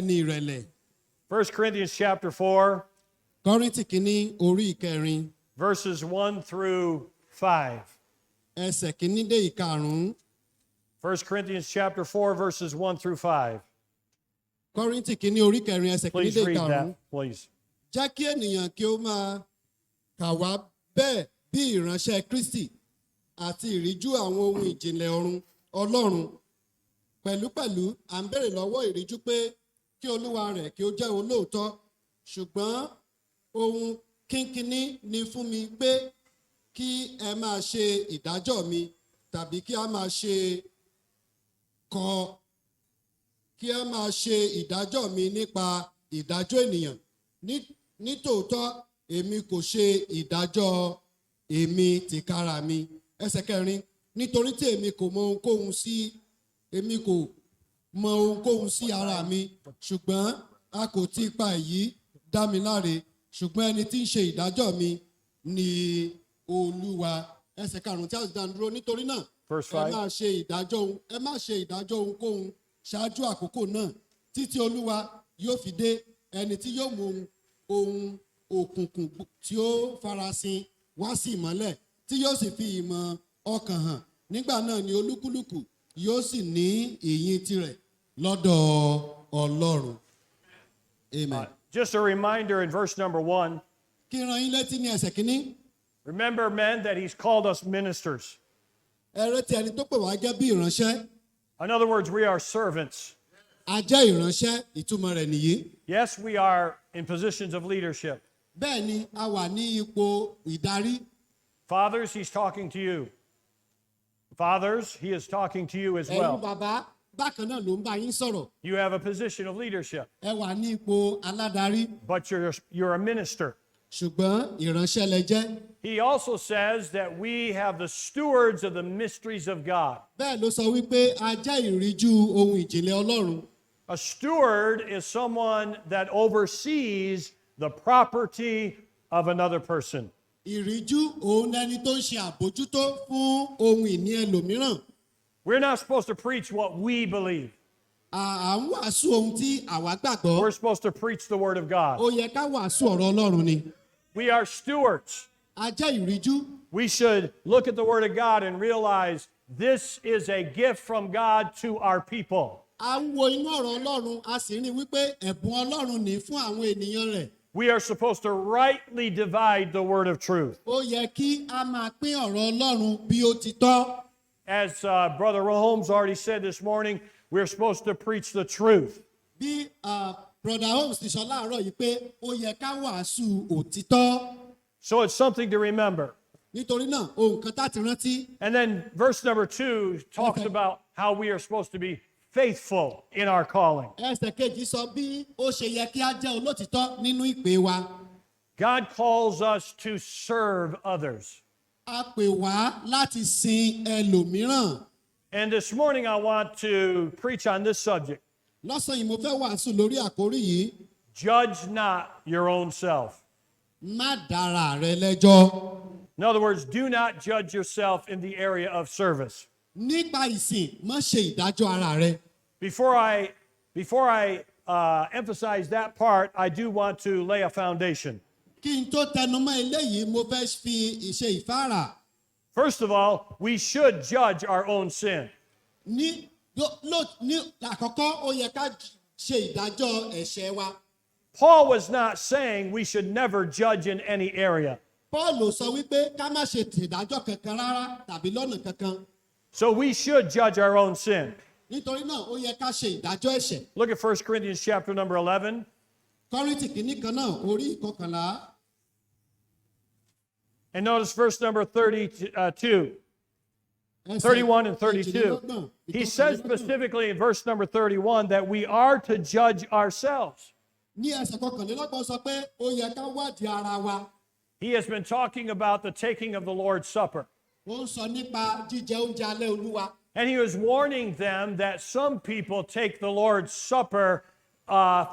ẹni ìrẹ̀lẹ̀. 1 Corinthians chapter 4, Kọ́ríńtì kìíní orí ìkẹrin verses 1 through 5. ẹsẹ̀ kìíní dé ìkarùn-ún. 1 Corinthians chapter 4, verses 1 through 5. Kọ́ríńtì kìíní orí ìkẹrin ẹsẹ̀ kìíní Please dé read ìkarùn-ún. that, please. Jẹ́ kí ènìyàn kí ó máa kà wá bẹ́ẹ̀ bí ìránṣẹ́ Kristi àti ìríjú àwọn ohun ìjìnlẹ̀ Ọlọ́run. Pẹ̀lúpẹ̀lú à ń béèrè lọ́wọ́ ìríjú pé kí olúwa rẹ̀ kí ó jẹ́ olóòótọ́, ṣùgbọ́n ohun kínkínní ni fún mi pé kí ẹ máa ṣe ìdájọ́ mi tàbí kí a máa ṣe ìdájọ́ mi nípa ìdájọ́ ènìyàn. Nítòótọ́ èmi kò ṣe ìdájọ́ èmi tìkára mi. Ẹsẹ̀ kẹrin, nítorí tí èmi kò mọ ohunkóhun sí ara mi, ṣùgbọ́n a kò ti pa èyí dá mi láre, ṣùgbọ́n ẹni tí ń ṣe ìdájọ́ mi ni Olúwa. Ẹsẹ̀ karùn-ún tí a sì dá dúró, nítorí náà ẹ má ṣe ìdájọ́ ohunkóhun ṣáájú àkókò náà títí Olúwa yóò fi dé, ẹni tí yóò mú ohun òkùnkùn tí ó farasin wá sí ìmọ́lẹ̀, tí yóò sì fi ìmọ̀ ọkàn hàn. Nígbà náà ni olúkúlùkù yóò sì ní ìyìn tirẹ̀ lọ́dọ̀ Ọlọ́run. Amen. Just a reminder in verse number 1. Kí n rán yín létí ní ẹsẹ̀ kínní. Remember, men, that he's called us ministers. Ẹ rántí ẹni tó pè wá gẹ́gẹ́ bí ìránṣẹ́. In other words, we are servants. A jẹ́ ìránṣẹ́, ìtumọ̀ rẹ̀ nìyí. Yes, we are in positions of leadership. Bẹ́ẹ̀ ni a wà ní ipò ìdarí. Fathers, he's talking to you. Fathers, he is talking to you as Ẹ̀yin well. bàbá bákan náà ló ń bá yín sọ̀rọ̀. You have a position of leadership, Ẹ wà ní ipò aládarí, but you're a minister. ṣùgbọ́n ìránṣẹ́ lẹ jẹ́. He also says that we have the stewards of the mysteries of God. Bẹ́ẹ̀ ló sọ wípé a jẹ́ ìríjú ohun ìjìnlẹ̀ Ọlọ́run. A steward is someone that oversees the property of another person. Ìríjú òun ẹni tó ń ṣe àbójútó fún ohun ìní ẹlòmíràn. We're not supposed to preach what we believe. À ń wàásù ohun tí àwa gbàgbọ́. We're supposed to preach the word of God. Ó yẹ ká wàásù ọ̀rọ̀ Ọlọ́run ni. We are stewards. A jẹ́ ìríjú. We should look at the word of God and realize this is a gift from God to our people. A ń wo inú ọ̀rọ̀ Ọlọ́run, a sì rí wípé ẹ̀bùn Ọlọ́run ní fún àwọn ènìyàn rẹ̀. We are supposed to rightly divide the word of truth. Ó yẹ kí a máa pín ọ̀rọ̀ Ọlọ́run bí ó ti tọ́. As Brother Holmes already said this morning, we're supposed to preach the truth. Bí Brother Holmes ti sọ láàárọ̀ yìí pé ó yẹ ká wàásù òtítọ́. So it's something to remember. Nítorí náà, ohun kan tá ti rántí. And then verse number 2 talks about how we are supposed to be faithful in our calling. Ẹsẹ̀ kejì sọ bí ó ṣe yẹ kí a jẹ́ olótìtọ́ nínú ìpè wa. God calls us to serve others. A pè wá láti sin ẹlòmíràn. And this morning I want to preach on this subject. Lọ́sàn-án yìí mo fẹ́ wàásù lórí àkórí yìí. Judge not your own self. Má dára rẹ lẹ́jọ́. In other words, do not judge yourself in the area of service. Nípa ìsìn, má ṣe ìdájọ́ ara rẹ. Before I emphasize that part, I do want to lay a foundation. Kí n tó tẹnumọ́ eléyìí, mo fẹ́ fi ìṣe ìfáàrà. First of all, we should judge our own sin. Ní àkọ́kọ́, ó yẹ ká ṣe ìdájọ́ ẹ̀ṣẹ̀ wa. Paul was not saying we should never judge in any area. Paul sọ wípé ká má ṣe ìdájọ́ kankan rárá tàbí lọ́nà kankan. So we should judge our own sin. Nítorí náà, ó yẹ ká ṣe ìdájọ́ ẹ̀ṣẹ̀. Look at 1 Corinthians chapter number 11. Kọ́ríńtì kìíní kan náà, orí ìkọkànlá. And notice verse number 31 and 32. He says specifically in verse number 31 that we are to judge ourselves. Ní ẹsẹ̀ kọkànlélọ́gbọ̀n sọ pé ó yẹ ká wádìí ara wa. He has been talking about the taking of the Lord's Supper. Ó ń sọ nípa jíjẹ oúnjẹ alẹ́ Olúwa. And he was warning them that some people take the Lord's Supper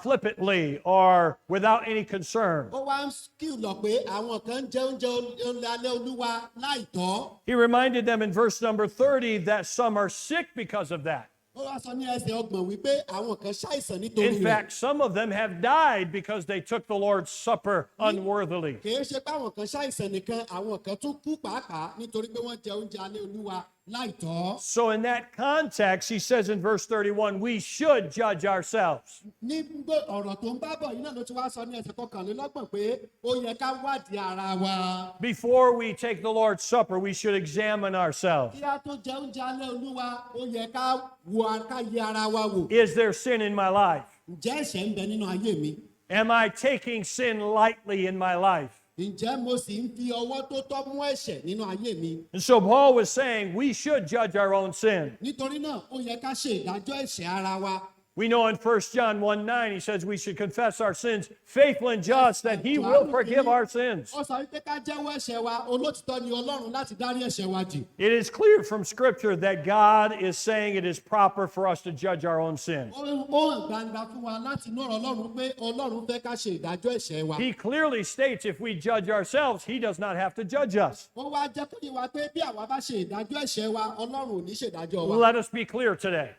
flippantly or without any concern. Ó wá ń kìlọ̀ pé àwọn kan jẹ oúnjẹ alẹ́ Olúwa láìtọ́. He reminded them in verse number 30 that some are sick because of that. ó wá sọ ní ẹsẹ̀ ọgbọ̀n wípé àwọn kan ṣàìsàn nítorí In rẹ̀. fact, some of them have died because they took the Lord's Supper unworthily. kì í ṣe pé àwọn kan ṣàìsàn nìkan, àwọn kan tún kú pàápàá nítorí pé wọ́n jẹ oúnjẹ alẹ́ Olúwa láìtọ́. So, in that context, he says in verse 31, we should judge ourselves. ní gbogbo ọ̀rọ̀ tó ń bá bọ̀ yìí náà ló ti wá sọ ní ẹsẹ̀ kọkànlélọ́gbọ̀n pé ó yẹ ká wádìí ara wa. Before we take the Lord's Supper, we should examine ourselves. kí a tó jẹ oúnjẹ alẹ́ Olúwa, ó yẹ ká yẹ ara wa wò. Is there sin in my life? ǹjẹ́ ẹ̀ṣẹ̀ ń bẹ nínú ayé mi? Am I taking sin lightly in my life? ǹjẹ́ mo sì ń fi ọwọ́ tó tọ́ mú ẹ̀ṣẹ̀ nínú ayé mi? And so Paul was saying we should judge our own sin. nítorí náà ó yẹ ká ṣe ìdájọ́ ẹ̀ṣẹ̀ ara wa. We know in 1 John 1:9, he says we should confess our sins, faithful and just, that he will forgive our sins. ó sọ wípé ká jẹ́wọ́ ẹ̀ṣẹ̀ wa, olótìtọ́ ni Ọlọ́run láti dárí ẹ̀ṣẹ̀ wa jì. It is clear from Scripture that God is saying it is proper for us to judge our own sins. ó hàn gbangba fún wa láti inú ọ̀rọ̀ Ọlọ́run pé Ọlọ́run fẹ́ ká ṣe ìdájọ́ ẹ̀ṣẹ̀ wa. He clearly states if we judge ourselves, he does not have to judge us. ó wá jẹ́ kó yé wa pé bí àwa bá ṣe ìdájọ́ ẹ̀ṣẹ̀ wa, Ọlọ́run ò ní ṣèdájọ́ wa. Let us be clear today.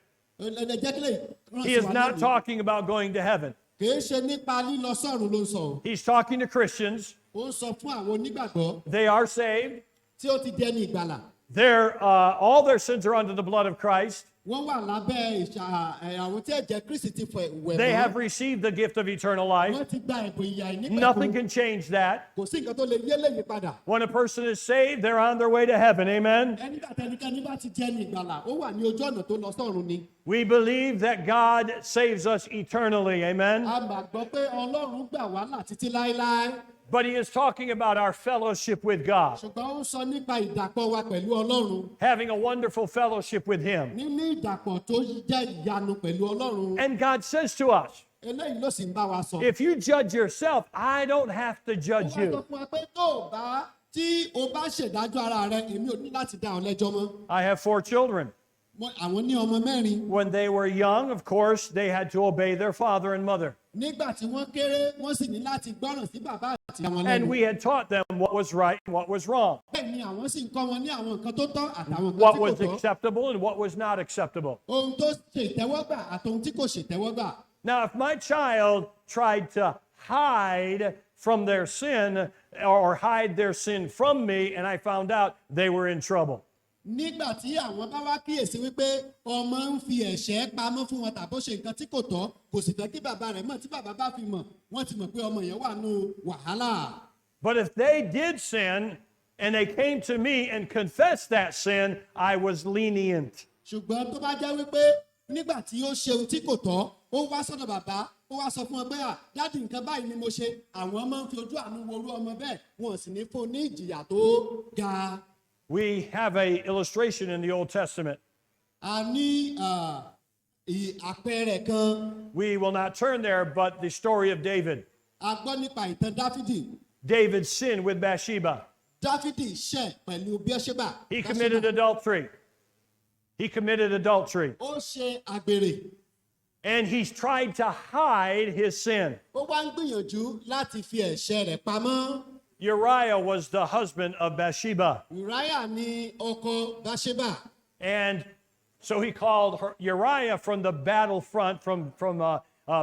He is not talking about going to heaven. kì í ṣe nípa lílọ sọ́run ló ń sọ. He's talking to Christians. ó ń sọ fún àwọn onígbàgbọ́ They are saved. tí ó ti dẹni ìgbàlà. All their sins are under the blood of Christ. wọ́n wà lábẹ́ àwọn tí ẹ̀jẹ̀ Kristi ti wẹ̀ They mọ́. have received the gift of eternal life. wọ́n ti gba ẹ̀bùn ìyà Nothing ìnípẹ̀kun. can change that. kò sí nǹkan tó lè yé lẹ́yìn padà. When a person is saved, they're on their way to heaven. Amen. ẹnìgbà tẹnikẹ́ni bá ti jẹ́ ní ìgbàlà, ó wà ní ojú ọ̀nà tó lọ sọ́run ni. We believe that God saves us eternally. Amen. a mà gbọ́ pé Ọlọ́run gbà wá là títí láéláé. But he is talking about our fellowship with God, ṣùgbọ́n ó sọ nípa ìdàpọ̀ wa pẹ̀lú Ọlọ́run. having a wonderful fellowship with him. níní ìdàpọ̀ tó jẹ́ ìyanu pẹ̀lú Ọlọ́run. And God says to us, eléyìí ló sì ń bá wa sọ. if you judge yourself, I don't have to ó judge wá sọ you. fún wa pé tí o bá ṣèdájọ́ ara rẹ, èmi ò ní láti dá ọ lẹ́jọ́ mọ́. I have 4 children. àwọn ní ọmọ mẹ́rin. When they were young, of course, they had to obey their father and mother. nígbà tí wọ́n kéré, wọ́n sì ní láti gbọ́ràn sí bàbá àti àwọn And lẹ́nu. we had taught them what was right and what was wrong, bẹ́ẹ̀ ni àwọn sì ń kọ́ wọn ní àwọn nǹkan tó tọ́ àtàwọn nǹkan what tí kò was tọ́. acceptable and what was not acceptable. ohun tó ṣètẹ́wọ́gbà àtòhun tí kò ṣètẹ́wọ́gbà. Now, if my child tried to hide from their sin or hide their sin from me and I found out, they were in trouble. nígbà tí àwọn bá wá kíyèsí wípé ọmọ ń fi ẹ̀ṣẹ̀ pamọ́ fún wọn tàbí ó ṣe nǹkan tí kò tọ́, kò sì fẹ́ kí bàbá rẹ̀ mọ̀, tí bàbá bá fi mọ̀, wọ́n ti mọ̀ pé ọmọ yẹn wà nù wàhálà. But if they did sin and they came to me and confessed that sin, I was lenient. ṣùgbọ́n tó bá jẹ́ wípé nígbà tí ó ṣe ohun tí kò tọ́, ó wá sọ́dọ̀ bàbá, ó wá sọ fún wọn pé dáàdì nǹkan báyìí ni mo ṣe, àwọn máa ń fi ojú àánú wo orú ọmọ bẹ́ẹ̀, wọn sì ní fún un ní ìjìyà tó ga. We have a illustration in the Old Testament. a ní àpẹẹrẹ kan. We will not turn there, but the story of David. a gbọ́ nípa ìtàn Dáfídì. David sinned with Bathsheba. Dáfídì ṣẹ̀ pẹ̀lú Bẹ́ṣẹ́bà. He committed adultery. He committed adultery. ó ṣe àgbèrè. And he's tried to hide his sin. ó wá ń gbìyànjú láti fi ẹ̀ṣẹ̀ rẹ̀ pamọ́. Uriah was the husband of Bathsheba. Uriah ni ọkọ Bẹ́ṣẹ́bà. And so he called Uriah from the battlefront, from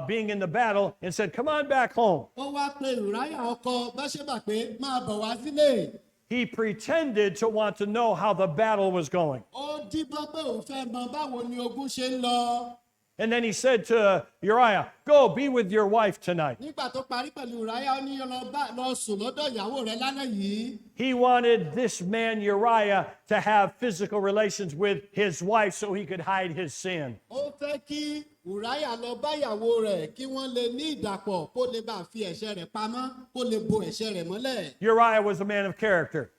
being in the battle, and said, come on back home. ó wá pe Uriah ọkọ Bẹ́ṣẹ́bà pé máa bọ̀ wá sílé. He pretended to want to know how the battle was going. ó díbọ́n pé òun fẹ́ mọ báwo ni ogun ṣe ń lọ. And then he said to Uriah, go be with your wife tonight. nígbà tó parí pẹ̀lú Uriah, ó ní lọ sùn lọ́dọ̀ ìyàwó rẹ̀ lálẹ́ yìí. He wanted this man Uriah to have physical relations with his wife so he could hide his sin. ó fẹ́ kí Uriah lọ bá ìyàwó rẹ̀ kí wọ́n lè ní ìdàpọ̀ kó lè bá fi ẹ̀ṣẹ̀ rẹ̀ pamọ́ kó lè bo ẹ̀ṣẹ̀ rẹ̀ mọ́lẹ̀. Uriah was a man of character.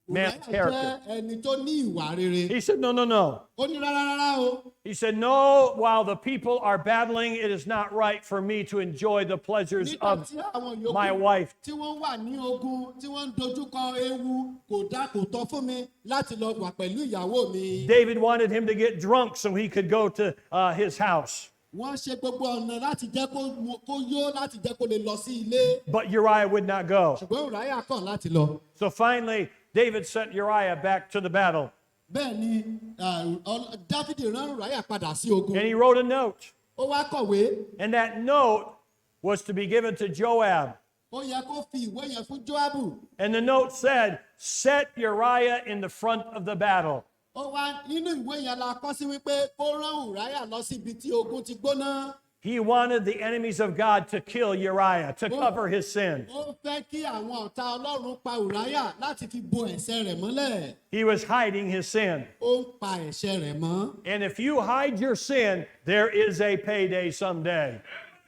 Uriah Man of character. jẹ́ ẹni tó ní ìwà rere. He said, no, no, no. ó ní rárá o. He said, no, while the people are battling, it is not right for me to enjoy the pleasures nígbà of tí àwọn my yòókù wife. tí wọ́n wà ní ogun tí wọ́n ń dojúkọ ewu kò tọ́ fún mi láti lọ wà pẹ̀lú ìyàwó mi. David wanted him to get drunk so he could go to his house. wọ́n ṣe gbogbo ọ̀nà láti jẹ́ kó yó láti jẹ́ kó lè lọ sí ilé. But Uriah would not go. ṣùgbọ́n Uriah kọ̀ láti lọ. So finally, David sent Uriah back to the battle. bẹ́ẹ̀ ni Dáfídì rán Ùráyà padà sí ogun. and he wrote a note. Ó wá kọ̀wé. And that note was to be given to Joab. Ó yẹ kó fi ìwé yẹn fún Jóábù. And the note said, set Uriah in the front of the battle. Ó wá nínú ìwé yẹn la kọ sí wípé kó rán Ùráyà lọ síbi tí ogun ti gbóná. He wanted the enemies of God to kill Uriah, to cover his sin. Ó fẹ́ kí àwọn ọ̀tá Ọlọ́run pa Ùráyà láti fi bo ẹ̀ṣẹ̀ rẹ̀ mọ́lẹ̀. He was hiding his sin. Ó ń pa ẹ̀ṣẹ̀ rẹ̀ mọ́. And if you hide your sin, there is a payday someday.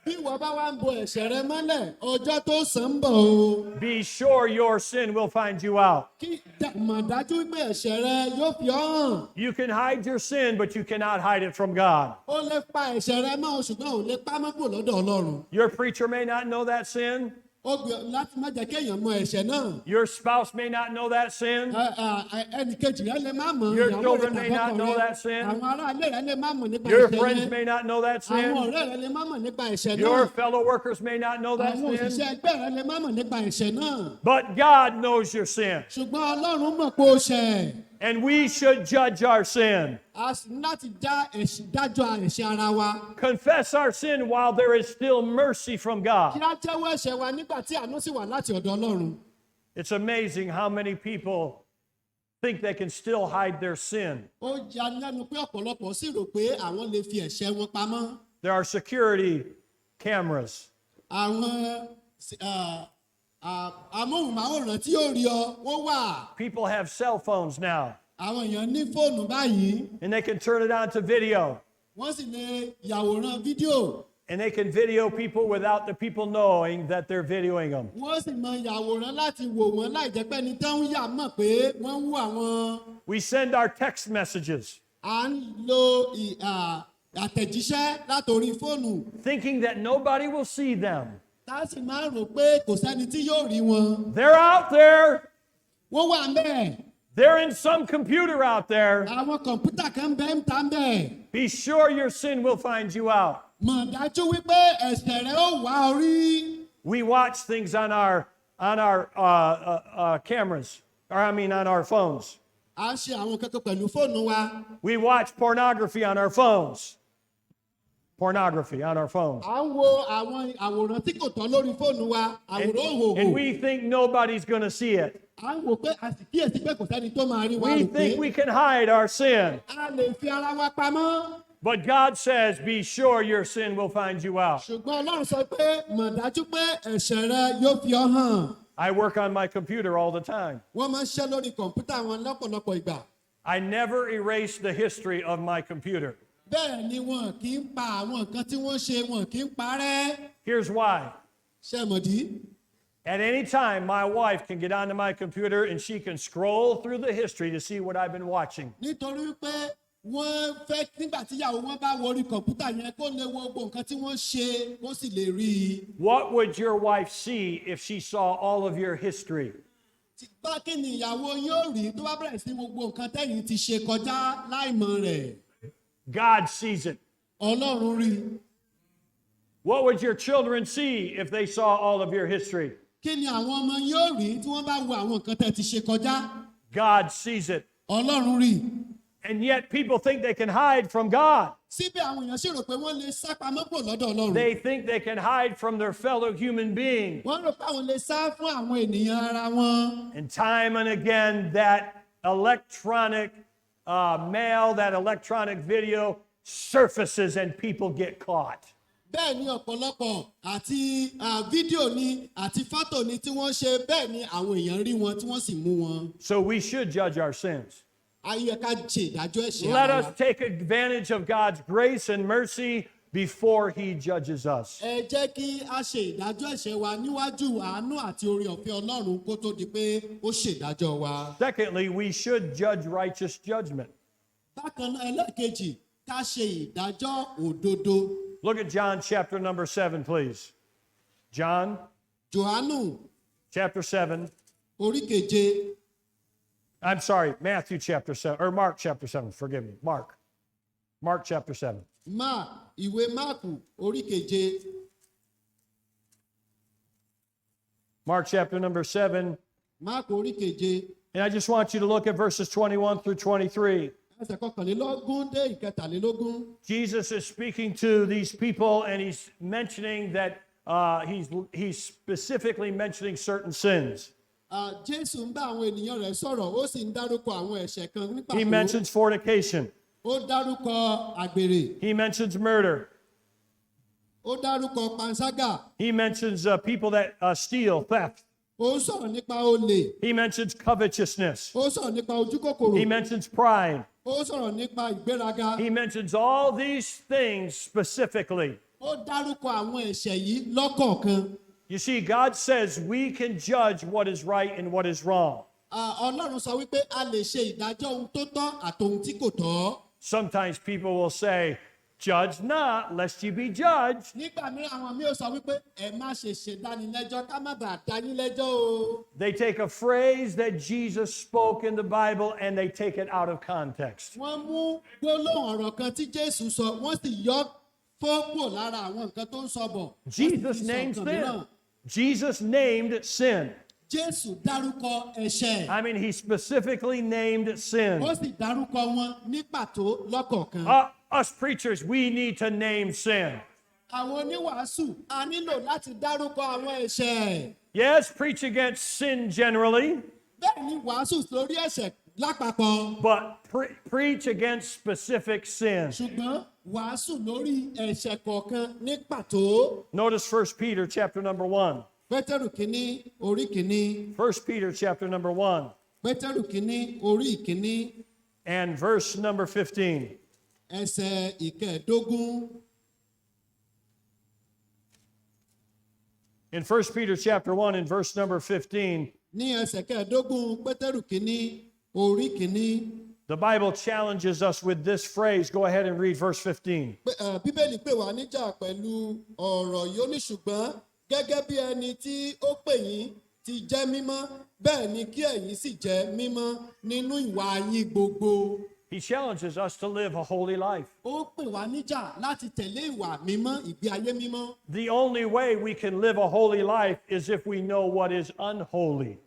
Bí ìwọ bá wá ń bo ẹ̀ṣẹ̀ rẹ mọ́lẹ̀, ọjọ́ tó sàn ń bọ̀ o. Be sure your sin will find you out. Kí mọ̀ dájú pé ẹ̀ṣẹ̀ rẹ yóò fi ọ́ hàn. You can hide your sin, but you cannot hide it from God. Ó lè pa ẹ̀ṣẹ̀ rẹ mọ́, ṣùgbọ́n ò lè pa mọ́ kúrò lọ́dọ̀ Ọlọ́run. Your preacher may not know that sin. Ó gbé láti má jẹ́ kéèyàn mọ ẹ̀ṣẹ̀ náà. Your spouse may not know that sin. Ẹnì kejì rẹ lè má mọ̀. Your ìyàwó rẹ children may not tàbí know ọkọ that rẹ. sin. Àwọn ará ilé rẹ lè má mọ̀ nípa Your ẹ̀ṣẹ̀ friends yẹn. may not know that Àwọn sin. ọ̀rẹ́ rẹ lè má mọ̀ nípa ẹ̀ṣẹ̀ Your náà. fellow workers may not know that Àwọn sin. òṣìṣẹ́ ẹgbẹ́ rẹ lè má mọ̀ nípa ẹ̀ṣẹ̀ náà. But God knows your sin. Ṣùgbọ́n Ọlọ́run mọ̀ pé ó ṣẹ̀. And we should judge our sin. A sì ní láti dájọ́ ẹ̀ṣẹ̀ ara wa. Confess our sin while there is still mercy from Kí God. á jẹ́wọ́ ẹ̀ṣẹ̀ wa nígbà tí àánú sì wà láti ọ̀dọ̀ Ọlọ́run. It's amazing how many people think they can still hide their sin. Ó ya lẹ́nu pé ọ̀pọ̀lọpọ̀ sì rò pé àwọn lè fi ẹ̀ṣẹ̀ wọn pamọ́. There are security cameras. Àwọn amóhùnmáwòrán tí yóò rí ọ, wọ́n wà. People have cell phones now, Àwọn èèyàn ní fóònù báyìí. and they can turn it on to video. Wọ́n sì lè yàwòrán fídíò. And they can video people without the people knowing that they're videoing them. Wọ́n sì mọ yàwòrán láti wò wọ́n láì jẹ́ pé ẹni tó ń yà mọ̀ pé wọ́n ń wò àwọn. We send our text messages À ń lo àtẹ̀jíṣẹ́ látòrí fóònù. thinking that nobody will see them. Tá a sì máa rò pé kò sẹ́ni tí yóò rí wọn. They're out there. Wọ́n wà ń bẹ̀. They're in some computer out there. Àwọn kọ̀ǹpútà kan bẹ́ẹ̀ ń ta ń bẹ̀. Be sure your sin will find you out. Mọ̀ dájú wípé ẹ̀ṣẹ̀ rẹ ó wá orí. We watch things on our cameras, or on our phones. À ń ṣe àwọn kankan pẹ̀lú fóònù wa. We watch pornography on our phones. Pornography on our phones. À ń wo àwọn àwòrán tí kò tọ́ lórí fóònù wa. And, Àwòrán òhòhò. and we think nobody's going to see it. À ń wò pé a sì kíyèsí pé kò sẹ́ni tó máa rí wa We rò pé think we can hide our sin. a lè fi ara wa pamọ́. But God says, be sure your sin will find you out. Ṣùgbọ́n Ọlọ́run sọ pé mọ̀ dájú pé ẹ̀ṣẹ̀ rẹ yóò fi ọ́ hàn. I work on my computer all the time. Wọ́n máa ń ṣẹ́ lórí kọ̀ǹpútà wọn lọ́pọ̀lọpọ̀ ìgbà. I never erase the history of my computer. Bẹ́ẹ̀ ni wọn kì í pa àwọn nǹkan tí wọ́n ṣe, wọn kì í parẹ́. Here's why. Ṣé mọ̀ dí? At any time, my wife can get onto my computer and she can scroll through the history to see what I've been watching. Nítorí pé wọ́n fẹ́ nígbà tí ìyàwó wọn bá wọrí kọ̀ǹpútà yẹn kó lè wo gbogbo nǹkan tí wọ́n ṣe kó sì lè rí i. What would your wife see if she saw all of your history? Bá kí ni ìyàwó yóò rí tó bá bẹ̀rẹ̀ sí gbogbo nǹkan tẹ́yìn ti ṣe kọjá láìmọ̀ rẹ̀? God sees it. Ọlọ́run rí i. What would your children see if they saw all of your history? Kí ni àwọn ọmọ yóò rí tí wọ́n bá wo àwọn nǹkan tẹ́ ti ṣe kọjá? God sees it. Ọlọ́run rí i. And yet people think they can hide from God. Síbẹ̀ àwọn èèyàn sì rò pé wọ́n lè sá pamọ́ pò lọ́dọ̀ Ọlọ́run. They think they can hide from their fellow human beings. Wọ́n rò pé àwọn lè sá fún àwọn ènìyàn ara wọn. And time and again, that electronic mail, that electronic video surfaces and people get caught. Bẹ́ẹ̀ ni ọ̀pọ̀lọpọ̀ àti fídíò ni àti fọ́tò ni tí wọ́n ṣe bẹ́ẹ̀ ni àwọn èèyàn rí wọn tí wọ́n sì mú wọn. So we should judge our sins. Ayé ká ṣe ìdájọ́ ẹ̀ṣẹ̀ Let ara us wa. take advantage of God's grace and mercy before He judges us. Ẹ jẹ́ kí a ṣe ìdájọ́ ẹ̀ṣẹ̀ wa níwájú àánú àti oore ọ̀fẹ́ Ọlọ́run kó tó di pé ó ṣèdájọ́ wa. Secondly, we should judge righteous judgment. Bákan náà ẹlẹ́ẹ̀kejì ká ṣe ìdájọ́ òdodo. Look at John chapter number 7, please. John Jòhánù chapter 7. orí keje. I'm sorry, Matthew chapter 7, or Mark chapter 7, forgive me, Mark. Mark chapter 7. Ìwé Máàkù orí keje. Mark chapter number 7, Máàkù orí keje. And I just want you to look at verses 21 through 23. ẹsẹ̀ kọkànlélógún dé ìkẹtàlélógún. Jesus is speaking to these people, and he's mentioning that he's specifically mentioning certain sins. Jésù ń bá àwọn ènìyàn rẹ̀ sọ̀rọ̀ ó sì ń dárúkọ àwọn ẹ̀ṣẹ̀ kan ní pàtó. He mentions fornication. Ó dárúkọ àgbèrè. He mentions murder. Ó dárúkọ panṣágà. He mentions people that steal, theft. Ó sọ̀rọ̀ nípa olè. He mentions covetousness. Ó sọ̀rọ̀ nípa ojúkòkòrò. He mentions pride. Ó sọ̀rọ̀ nípa ìgbéraga. He mentions all these things specifically. Ó dárúkọ àwọn ẹ̀ṣẹ̀ yìí lọ́kọ̀ọ̀kan. You see, God says we can judge what is right and what is wrong. Ọlọ́run sọ wípé a lè ṣe ìdájọ́ ohun tó tọ́ àtòhun tí kò tọ́. Sometimes people will say, judge not, lest you be judged. Nígbà mìíràn àwọn mi ò sọ wípé ẹ má ṣe ṣèdánilẹ́jọ́ ká má bàa dá yín lẹ́jọ́ o. They take a phrase that Jesus spoke in the Bible and they take it out of context. Wọ́n mú gbólóhùn ọ̀rọ̀ kan tí Jésù sọ, wọ́n sì yọ fọ́pọ̀ lára àwọn nǹkan tó ń sọ bọ̀. Jesus named sin. Jesus named sin. Jésù dárúkọ ẹ̀ṣẹ̀. I mean, he specifically named sin. Ó sì dárúkọ wọn ní pàtó lọ́kọ̀ọ̀kan. Us preachers, we need to name sin. Àwọn oníwàásù a nílò láti dárúkọ àwọn ẹ̀ṣẹ̀. Yes, preach against sin generally. Bẹ́ẹ̀ ni wàásù lórí ẹ̀ṣẹ̀ lápapọ̀. But preach against specific sin. Ṣùgbọ́n wàásù lórí ẹ̀ṣẹ̀ kọ̀ọ̀kan ní pàtó. Notice 1 Peter chapter number 1. Pétérù kìíní orí kìíní. 1 Peter chapter number 1 Pétérù kìíní orí ìkíní. and verse number 15. Ẹsẹ̀ ìkẹẹ̀dógún. In 1 Peter chapter 1 and verse number 15, Ní ẹsẹ̀ kẹẹ̀dógún Pétérù kìíní orí kìíní. the Bible challenges us with this phrase. Go ahead and read verse 15. Bíbélì pè wá níjà pẹ̀lú ọ̀rọ̀ yìí ó ní ṣùgbọ́n gẹ́gẹ́ bí ẹni tí ó pè yín ti jẹ́ mímọ́ bẹ́ẹ̀ ni kí ẹ̀yin sì jẹ́ mímọ́ nínú ìwà yín gbogbo. He challenges us to live a holy life. Ó pè wá níjà láti tẹ̀lé ìwà mímọ́, ìgbé ayé mímọ́. The only way we can live a holy life is if we know what is unholy.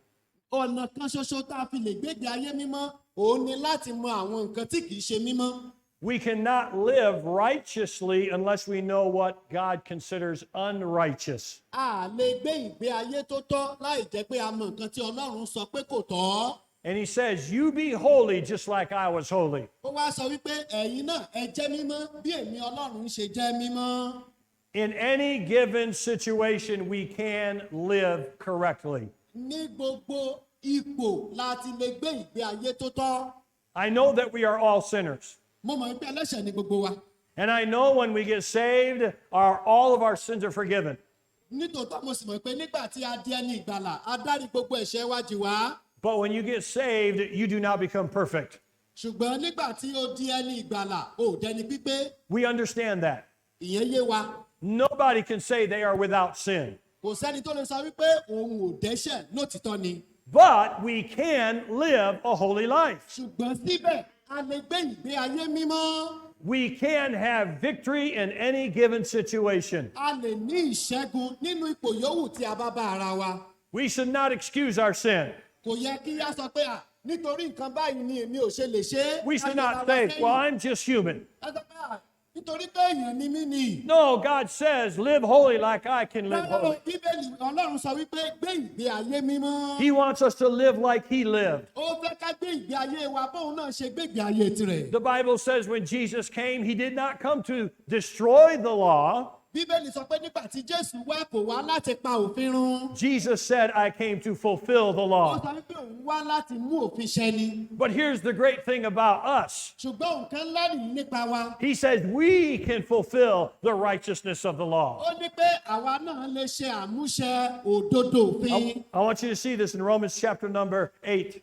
Ọ̀nà kan ṣoṣo tá a fi lè gbégbé ayé mímọ́ òun ni láti mọ àwọn nǹkan tí kìí ṣe mímọ́. We cannot live righteously unless we know what God considers unrighteous. A lè gbé ìgbé ayé tó tọ́ láì jẹ́ pé a mọ nǹkan tí Ọlọ́run sọ pé kò tọ́. And he says, you be holy just like I was holy. Ó wá sọ wípé ẹ̀yin náà ẹ jẹ́ mímọ́ bí èmi Ọlọ́run ṣe jẹ́ mímọ́. In any given situation, we can live correctly. Ní gbogbo ipò láti lè gbé ìgbé ayé tó tọ́. I know that we are all sinners. Mo mọ̀ pé ẹlẹ́ṣẹ̀ ni gbogbo wa. And I know when we get saved, all of our sins are forgiven. Nítòótọ́ mo sì mọ̀ pé nígbà tí a di ẹni ìgbàlà, a dárí gbogbo ẹ̀ṣẹ̀ wa jì wá. But when you get saved, you do not become perfect. Ṣùgbọ́n nígbà tí ó di ẹni ìgbàlà, ó dẹni pípé. We understand that. Ìyẹn yé wa. Nobody can say they are without sin. Kò sẹ́ni tó lè sọ wípé òun ò dẹ́ṣẹ̀ lótìtọ́ ni. But we can live a holy life. Ṣùgbọ́n síbẹ̀, a lè gbé ìgbé ayé mímọ́. We can have victory in any given situation. A lè ní ìṣẹ́gun nínú ipò yòówù tí a bá bá ara wa. We should not excuse our sin. Kò yẹ kí a sọ pé nítorí nǹkan báyìí ni èmi ò ṣe lè ṣe é. We should not say, well, I'm just human. Ẹ sọ pé nítorí pé èèyàn ni mí ni. No, God says, live holy like I can live holy. Bíbélì Ọlọ́run sọ wípé gbé ìgbé ayé mímọ́. He wants us to live like he lived. Ó fẹ́ ká gbé ìgbé ayé wa bóun náà ṣe gbé ìgbé ayé tirẹ̀. The Bible says when Jesus came, he did not come to destroy the law. Bíbélì sọ pé nígbà tí Jésù wá kò wá láti pa òfin run. Jesus said, I came to fulfill the Ó law. sọ wípé òun wá láti mú òfin ṣẹ ni. But here's the great thing about us. Ṣùgbọ́n nǹkan lẹ́rìí nípa wa. He says we can fulfill the righteousness of the law. Ó ní pé àwa náà lè ṣe àmúṣe òdodo òfin. I want you to see this in Romans chapter number 8.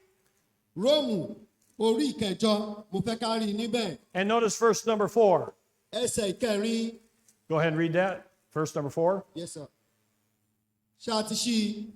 Róòmù orí ìkẹjọ mo fẹ́ ká rí i níbẹ̀. And notice verse number 4. Ẹsẹ̀ ìkẹrin. Go ahead and read that. Verse number 4. Yes, sir. Ṣé a ti ṣí i?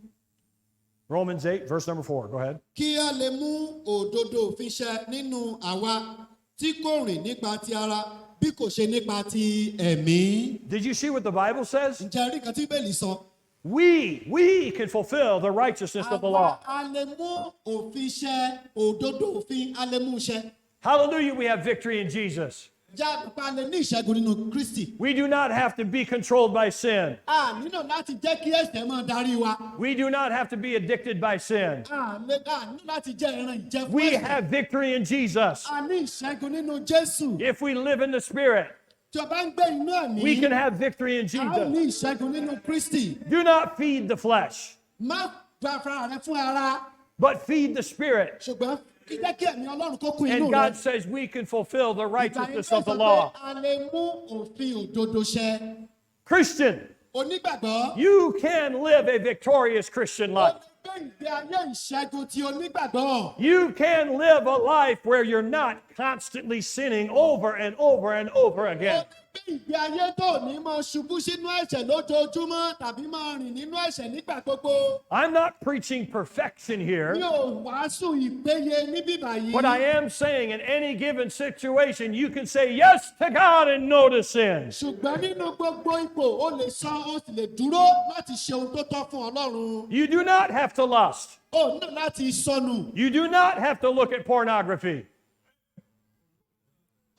Romans 8, verse number 4. Go ahead. Kí a lè mú òdodo òfin ṣẹ nínú àwa tí kò rìn nípa ti ara bí kò ṣe nípa ti ẹ̀mí. Did you see what the Bible says? Ǹjẹ́ rí nǹkan tí Bíbélì sọ? we can fulfill the righteousness of the law. A lè mú òfin ṣẹ, òdodo òfin, a lè mú ṣẹ. Hallelujah, we have victory in Jesus. Já pa lè ní ìṣẹ́gun nínú Kristi. We do not have to be controlled by sin. A nílò láti jẹ́ kí ẹ̀ṣẹ̀ máa darí wa. We do not have to be addicted by sin. A nílò láti jẹ́ ẹran ìjẹ fún We ẹ̀ṣẹ̀. have victory in Jesus. A ní ìṣẹ́gun nínú Jésù. If we live in the Spirit, Tí o bá ń gbé inú ẹ̀mí, we can have victory in a ó Jesus. ní ìṣẹ́gun nínú Kristi. Do not feed the flesh, Má gba fara rẹ fún ara, but feed the Spirit. ṣùgbọ́n kí jẹ́ kí ẹ̀mí Ọlọ́run kó kún inú And rẹ. God says we can fulfill the Ìgbà yẹn righteousness fẹ́ of the sọ pé law. a lè mú òfin òdodo ṣẹ. Christian, Onígbàgbọ́. you can live a victorious Christian life. Gbé ìgbé ayé ìṣẹ́gun ti onígbàgbọ́. You can live a life where you're not constantly sinning over and over and over again. Gbé ìgbé ayé tó ní máa ṣubú sínú ẹ̀ṣẹ̀ lójoojúmọ́ tàbí máa rìn nínú ẹ̀ṣẹ̀ nígbà gbogbo. I'm not preaching perfection Mi here, ò wàásù ìpéye níbí báyìí. but I am saying in any given situation, you can say yes to God and no to sin. Ṣùgbọ́n nínú gbogbo ipò, o lè sọ, o sì lè dúró láti ṣe ohun tó tọ́ fún Ọlọ́run. You do not have to lust. O nílò láti sọnù. You do not have to look at pornography.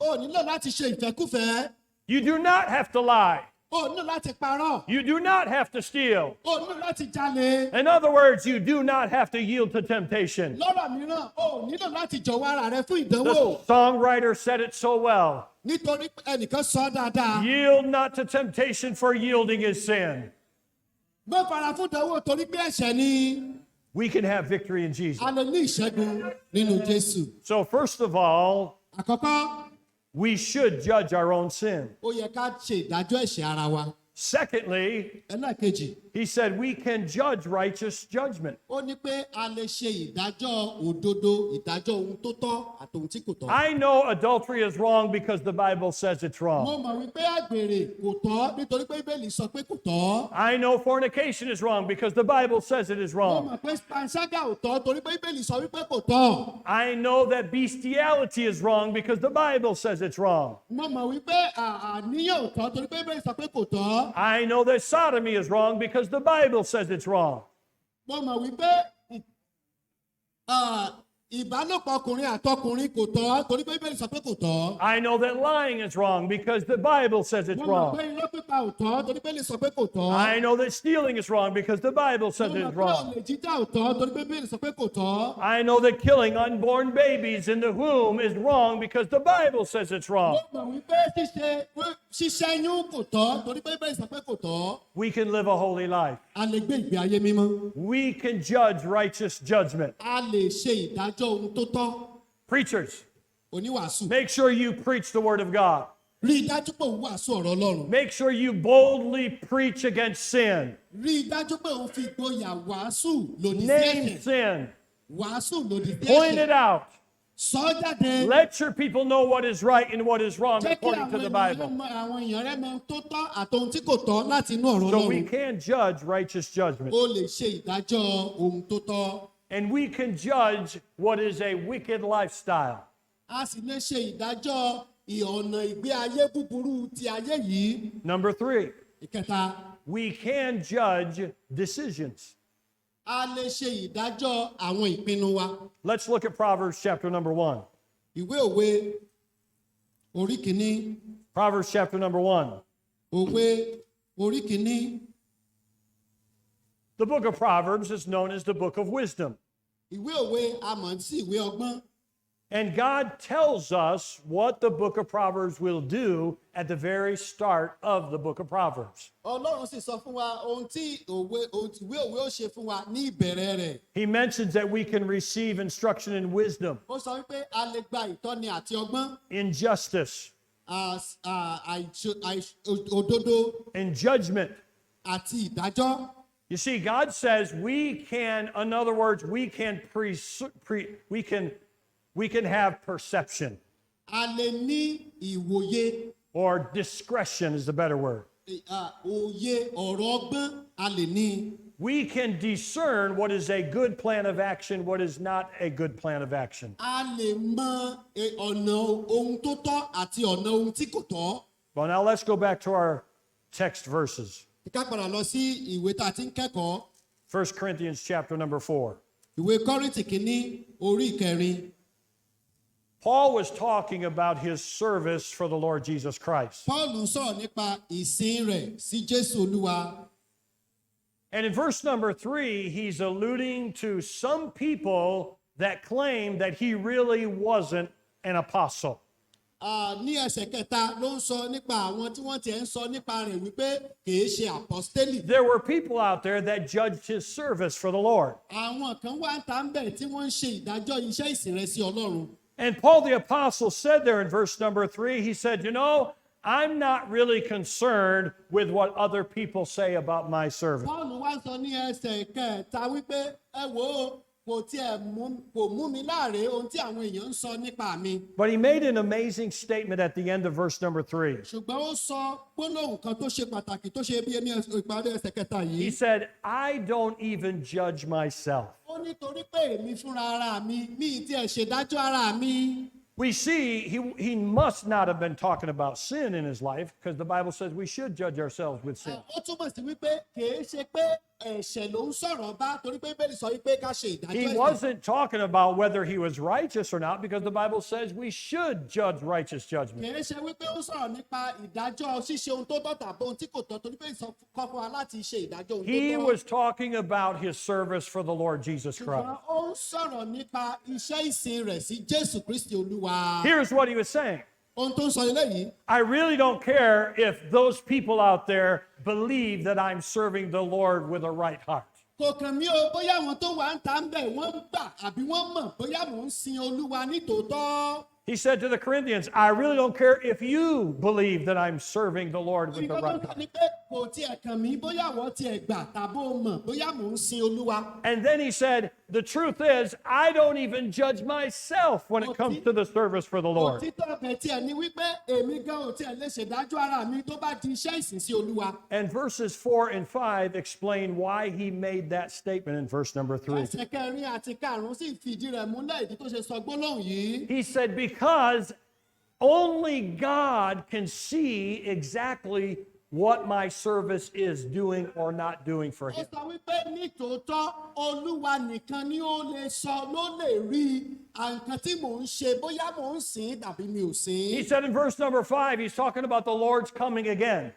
O nílò láti ṣe ìfẹ́kúfẹ̀ẹ́. You do not have to lie. O nílò láti parọ́. You do not have to steal. O nílò láti jalè. In other words, you do not have to yield to temptation. Lọ́rọ̀ mìíràn, o nílò láti jọ̀wọ́ ara rẹ fún The ìdánwò. songwriter said it so well. Nítorí ẹnìkan sọ dáadáa. Yield not to temptation, for yielding is sin. Gbọ́ fara fún ìdánwò torí pé ẹ̀ṣẹ̀ ni. We can have victory in Jesus. A lè ní ìṣẹ́gun nínú Jésù. So first of all, Àkọ́kọ́, we should judge our own sin. ó yẹ ká ṣe ìdájọ́ ẹ̀ṣẹ̀ ara wa. Secondly, Ẹlẹ́ẹ̀kejì, he said we can judge righteous judgment. ó ní pé a lè ṣe ìdájọ́ òdodo, ìdájọ́ ohun tó tọ́ àti ohun tí kò tọ́. I know adultery is wrong because the Bible says it's Mo wrong. mọ̀ wípé àgbèrè kò tọ́ nítorí pé Bíbélì sọ pé kò tọ́. I know fornication is wrong because the Bible says it is Mo wrong. mọ̀ pé panṣágà ò tọ́ torí pé Bíbélì sọ wípé kò tọ́. I know that bestiality is wrong because the Bible says it's wrong. Mo mọ̀ wípé àníyàn ò tọ́ torí pé Bíbélì sọ pé kò tọ́. I know that sodomy is wrong because the Bible says it's wrong. Mo mọ̀ wípé ìbálòpọ̀ ọkùnrin àtọkùnrin kò tọ́ torí pé Bíbélì sọ pé kò tọ́. I know that lying is wrong because the Bible says it's Mo mọ̀ pé wrong. irọ́ pípa ò tọ́ torí pé Bíbélì sọ pé kò tọ́. I know that stealing is wrong because the Bible says Mo mọ̀ it's pé wrong. olè jíjà ò tọ́ torí pé Bíbélì sọ pé kò tọ́. I know that killing unborn babies in the womb is wrong because the Bible says it's wrong. Mo mọ̀ wípé ṣíṣẹ́yún kò tọ́ torí pé Bíbélì sọ pé kò tọ́. We can live a holy life. A lè gbé ìgbé ayé mímọ́. We can judge righteous judgment. A lè ṣe ìdájọ́ ohun tó tọ́. Preachers, Oníwàásù. make sure you preach the word of God. Rí i dájú pé òun wàásù ọ̀rọ̀ Ọlọ́run. Make sure you boldly preach against sin. Rí i dájú pé òun fi ìgboyà wàásù lòdì sí Name ẹ̀ṣẹ̀. sin. Wàásù lòdì sí Point it ẹ̀ṣẹ̀. out. Sọ jáde. Let your people know what is right and what is wrong Jẹ́ kí according to the Bible. àwọn èèyàn rẹ mọ ohun tó tọ́ àti ohun tí kò tọ́ láti inú ọ̀rọ̀ So we Ọlọ́run. can judge righteous judgment. O lè ṣe ìdájọ́ ohun tó tọ́. And we can judge what is a wicked lifestyle. A sì lè ṣe ìdájọ́ ọ̀nà ìgbé ayé búburú ti ayé yìí. Number 3, Ìkẹta, we can judge decisions. a lè ṣe ìdájọ́ àwọn ìpinnu wa. Let's look at Proverbs chapter number 1. Ìwé òwe orí kìíní. Proverbs chapter number 1. Òwe orí kìíní. The book of Proverbs is known as the book of wisdom. Ìwé òwe a mọ̀ sí ìwé ọgbọ́n. And God tells us what the book of Proverbs will do at the very start of the book of Proverbs. Ọlọ́run sì sọ fún wa ohun tí ìwé òwe ó ṣe fún wa ní ìbẹ̀rẹ̀ rẹ̀. He mentions that we can receive instruction in wisdom, Ó sọ wípé a lè gba ìtọ́ni àti ọgbọ́n, in justice, òdodo in judgment. àti ìdájọ́. You see, God says we can, in other words, we can have perception, A lè ní ìwòye, or discretion is the better word. òye ọ̀rọ̀ ọgbọ́n a lè ní. We can discern what is a good plan of action, what is not a good plan of action. A lè mọ ọ̀nà ohun tó tọ́ àti ọ̀nà ohun tí kò tọ́. Well, now let's go back to our text verses. ká padà lọ sí ìwé tá a ti ń kẹ́kọ̀ọ́. 1 Corinthians chapter number 4. Ìwé Kọ́ríńtì kìíní orí ìkẹrin. Paul was talking about his service for the Lord Jesus Christ. Paul ń sọ̀rọ̀ nípa ìsìn rẹ̀ sí Jésù Olúwa. And in verse number 3, he's alluding to some people that claim that he really wasn't an apostle. Ní ẹsẹ̀ kẹta ló ń sọ nípa àwọn tí wọ́n ti ń sọ nípa rẹ̀ wípé kìí ṣe àpọ́stélì. There were people out there that judged his service for the Lord. Àwọn kan wá ń ta ń bẹ̀ tí wọ́n ń ṣe ìdájọ́ iṣẹ́ ìsìn rẹ̀ sí Ọlọ́run. And Paul the apostle said there in verse number 3, he said, you know, I'm not really concerned with what other people say about my service. Paul wá sọ ní ẹsẹ̀ kẹta wípé ẹ wo kò mú mi láre ohun tí àwọn èèyàn ń sọ nípa mi. But he made an amazing statement at the end of verse number 3. Ṣùgbọ́n ó sọ gbólóhùn kan tó ṣe pàtàkì tó ṣe bí ẹni ìparí ẹsẹ̀ kẹta yìí. He said, I don't even judge myself. Ó ní torí pé èmi fúnra ara mi mi ti ẹ̀ ṣèdájọ́ ara mi. We see he must not have been talking about sin in his life because the Bible says we should judge ourselves with sin. Ó túmọ̀ sí wípé kìí ṣe pé ẹ̀ṣẹ̀ ló ń sọ̀rọ̀ bá torí pé Bíbélì sọ wípé ká ṣe ìdájọ́ He ẹ̀ṣẹ̀. wasn't talking about whether he was righteous or not because the Bible says we should judge righteous judgment. Kìí ṣe wípé ó sọ̀rọ̀ nípa ìdájọ́ ṣíṣe ohun tó tọ́ tàbí ohun tí kò tọ́ torí pé ìsọkọ fún wa láti ṣe ìdájọ́ ohun tó tọ́. He was talking about his service for the Lord Jesus Christ. Ṣùgbọ́n ó ń sọ̀rọ̀ nípa iṣẹ́ ìsìn rẹ̀ sí Jésù Kristi Olúwa. Here's what he was saying. Ohun tó ń sọ eléyìí. I really don't care if those people out there believe that I'm serving the Lord with a right heart. Kò kàn mí o bóyá àwọn tó wà ń ta ń bẹ̀ wọ́n ń gbà àbí wọ́n mọ̀ bóyá mò ń sin Olúwa ní tòótọ́. He said to the Corinthians, I really don't care if you believe that I'm serving the Lord with the right heart. Kò tiẹ̀ kàn mí bóyá wọ́n tiẹ̀ gbà tàbó mọ̀ bóyá mò ń sin Olúwa. And then he said, the truth is, I don't even judge myself when it comes to the service for the Lord. Òtítọ́ ọbẹ̀ tiẹ̀ ni wípé èmi gan ò tiẹ̀ lè ṣèdájọ́ ara mi tó bá di iṣẹ́ ìsìn sí Olúwa. And verses 4 and 5 explain why he made that statement in verse number 3. Ẹsẹ̀ kẹrin àti karùn-ún sì fìdí rẹ̀ múlẹ̀ ìdí tó ṣe sọ gbólóhùn yìí. He said, because only God can see exactly what my service is doing or not doing for Ó him. sọ wípé ní tòótọ́ Olúwa nìkan ni ó lè sọ ló lè rí nǹkan tí mò ń ṣe bóyá mò ń sìn tàbí mi ò sìn. He said in verse number 5, he's talking about the Lord's coming again.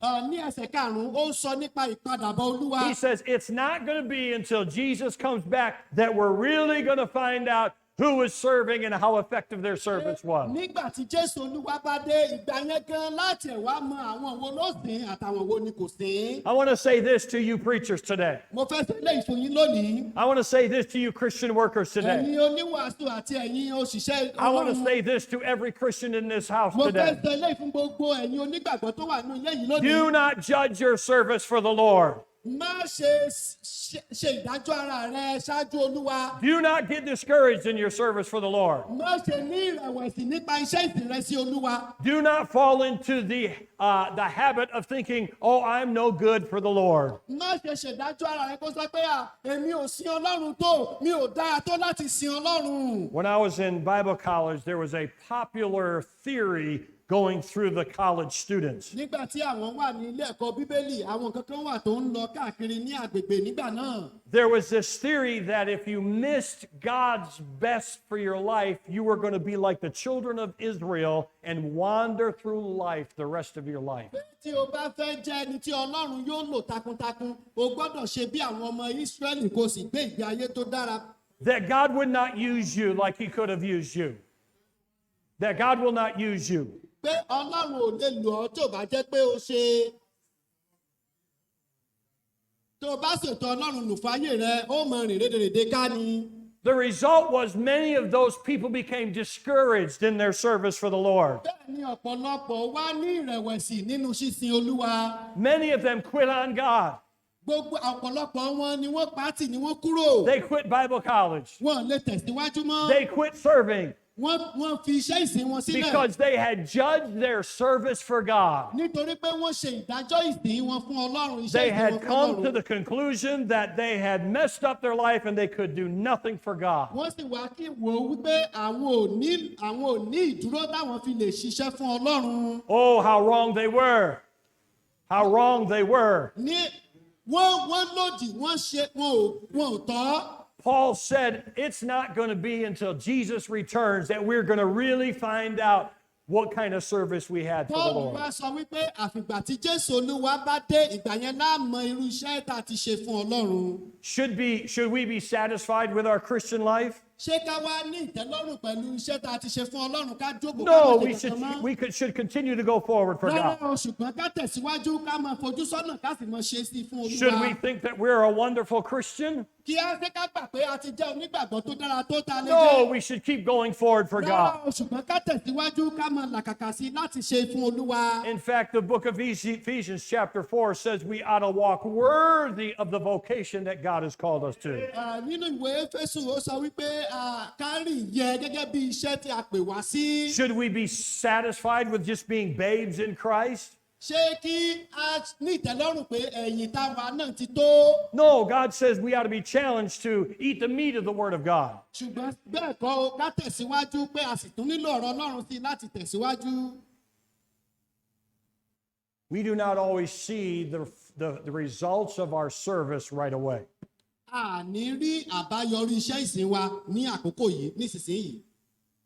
Ní ẹsẹ̀ karùn-ún ó ń sọ nípa ìpadàbọ̀ Olúwa. He says it's not going to be until Jesus comes back that we're really going to find out who was serving and how effective their service was. Nígbà tí Jésù Olúwa bá dé ìgbà yẹn gan láti ẹ̀ wá mọ àwọn wo ló sìn àtàwọn wo ni kò sìn. I want to say this to you preachers today. Mo fẹ́ sọ eléyìí fún yín lónìí. I want to say this to you Christian workers today. Ẹ̀yin oníwàásù àti ẹ̀yin òṣìṣẹ́ I want to Ọlọ́run. say this to every Christian in this house Mo fẹ́ today. sọ eléyìí fún gbogbo ẹ̀yin onígbàgbọ́ tó wà nínú ilé yìí lónìí. Do not judge your service for the Lord. Má ṣe ìdájọ́ ara rẹ ṣáájú Olúwa. Do not get discouraged in your service for the Lord. Má ṣe ní ìrẹ̀wẹ̀sì nípa iṣẹ́ ìsìn rẹ sí Olúwa. Do not fall into the habit of thinking, oh, I'm no good for the Lord. Má ṣe ṣèdájọ́ ara rẹ kó sọ pé èmi ò sin Ọlọ́run tó, mi ò dára tó láti sin Ọlọ́run. When I was in Bible college, there was a popular theory going through the college students. Nígbà tí àwọn wà ní ilé ẹ̀kọ́ Bíbélì, àwọn kankan wà tó ń lọ káàkiri ní agbègbè nígbà náà. There was this theory that if you missed God's best for your life, you were going to be like the children of Israel and wander through life the rest of your life. Tí o bá fẹ́ jẹ́ ẹni tí Ọlọ́run yóò lò takuntakun, o gbọ́dọ̀ ṣe bí àwọn ọmọ Ísírẹ́lì kó sì gbé ìgbé ayé tó dára. That God would not use you like he could have used you. That God will not use you. Pé Ọlọ́run ò lè lò ọ́ tó bá jẹ́ pé o ṣe. Tó o bá ṣètò Ọlọ́run lò fáyé rẹ, ó mọ rìn rédèrèdè ká ni. The result was many of those people became discouraged in their service for the Lord. Bẹ́ẹ̀ ni ọ̀pọ̀lọpọ̀ wá ní ìrẹ̀wẹ̀sì nínú ṣísin Olúwa. Many of them quit on God. Gbogbo ọ̀pọ̀lọpọ̀ wọn ni wọ́n pàtì ni wọ́n kúrò. They quit Bible college. Wọ́n lè tẹ̀síwájú mọ́. They quit serving Wọ́n fi iṣẹ́ ìsìn wọn sílẹ̀. because they had judged their service for God. Nítorí pé wọ́n ṣe ìdájọ́ ìsìn wọn fún Ọlọ́run. They Iṣẹ́ ìsìn wọn had fún come to Ọlọ́run. the conclusion that they had messed up their life and they could do nothing for God. Wọ́n sì wá kí wò ó wípé àwọn ò ní ìdúró táwọn fi lè ṣiṣẹ́ fún Ọlọ́run. Oh, how wrong they were. how wrong they were. ní wọ́n lòdì wọn ò tọ́. Paul said it's not going to be until Jesus returns that we're going to really find out what kind of service we had for the Paul Lord. wá sọ wípé àfìgbà tí Jésù Olúwa bá dé ìgbà yẹn la mọ irú iṣẹ́ tá a ti ṣe fún Ọlọ́run. Should we be satisfied with our Christian life? Ṣé ká wá ní ìtẹ́lọ́rùn pẹ̀lú iṣẹ́ tá a ti ṣe fún Ọlọ́run ká jókòó ká No, má we ṣe kankan mọ́? should continue to go forward for Rárá God. o, ṣùgbọ́n ká tẹ̀síwájú ká máa fojú sọ́nà ká sì máa ṣe sí i fún Should we Olúwa. think that we're a wonderful Christian? Kí á ṣe ká gbà pé a ti jẹ́ onígbàgbọ́ tó dára tó ta lè No, jẹ́. we should keep going forward for God. Rárá o, ṣùgbọ́n ká tẹ̀síwájú ká máa làkàkà sí i láti ṣe fún Olúwa. In fact, the book of Ephesians chapter 4 says we ought to walk worthy of the vocation that God has called us to. Nínú ìwé Éfésù ó sọ wípé ká rìn yẹ gẹ́gẹ́ bí iṣẹ́ tí a pè wá sí. Should we be satisfied with just being babes in Christ? Ṣé kí a ní ìtẹ́lọ́rùn pé ẹ̀yìn táwa náà ti tó? No, God says we ought to be challenged to eat the meat of the Word of God. Ṣùgbọ́n bẹ́ẹ̀ kọ́ o, ká tẹ̀síwájú pé a sì tún nílò ọ̀rọ̀ Ọlọ́run sí i láti tẹ̀síwájú. We do not always see the results of our service right away. A ní rí àbáyọrí iṣẹ́ ìsìn wa ní àkókò yìí nísinsìnyí.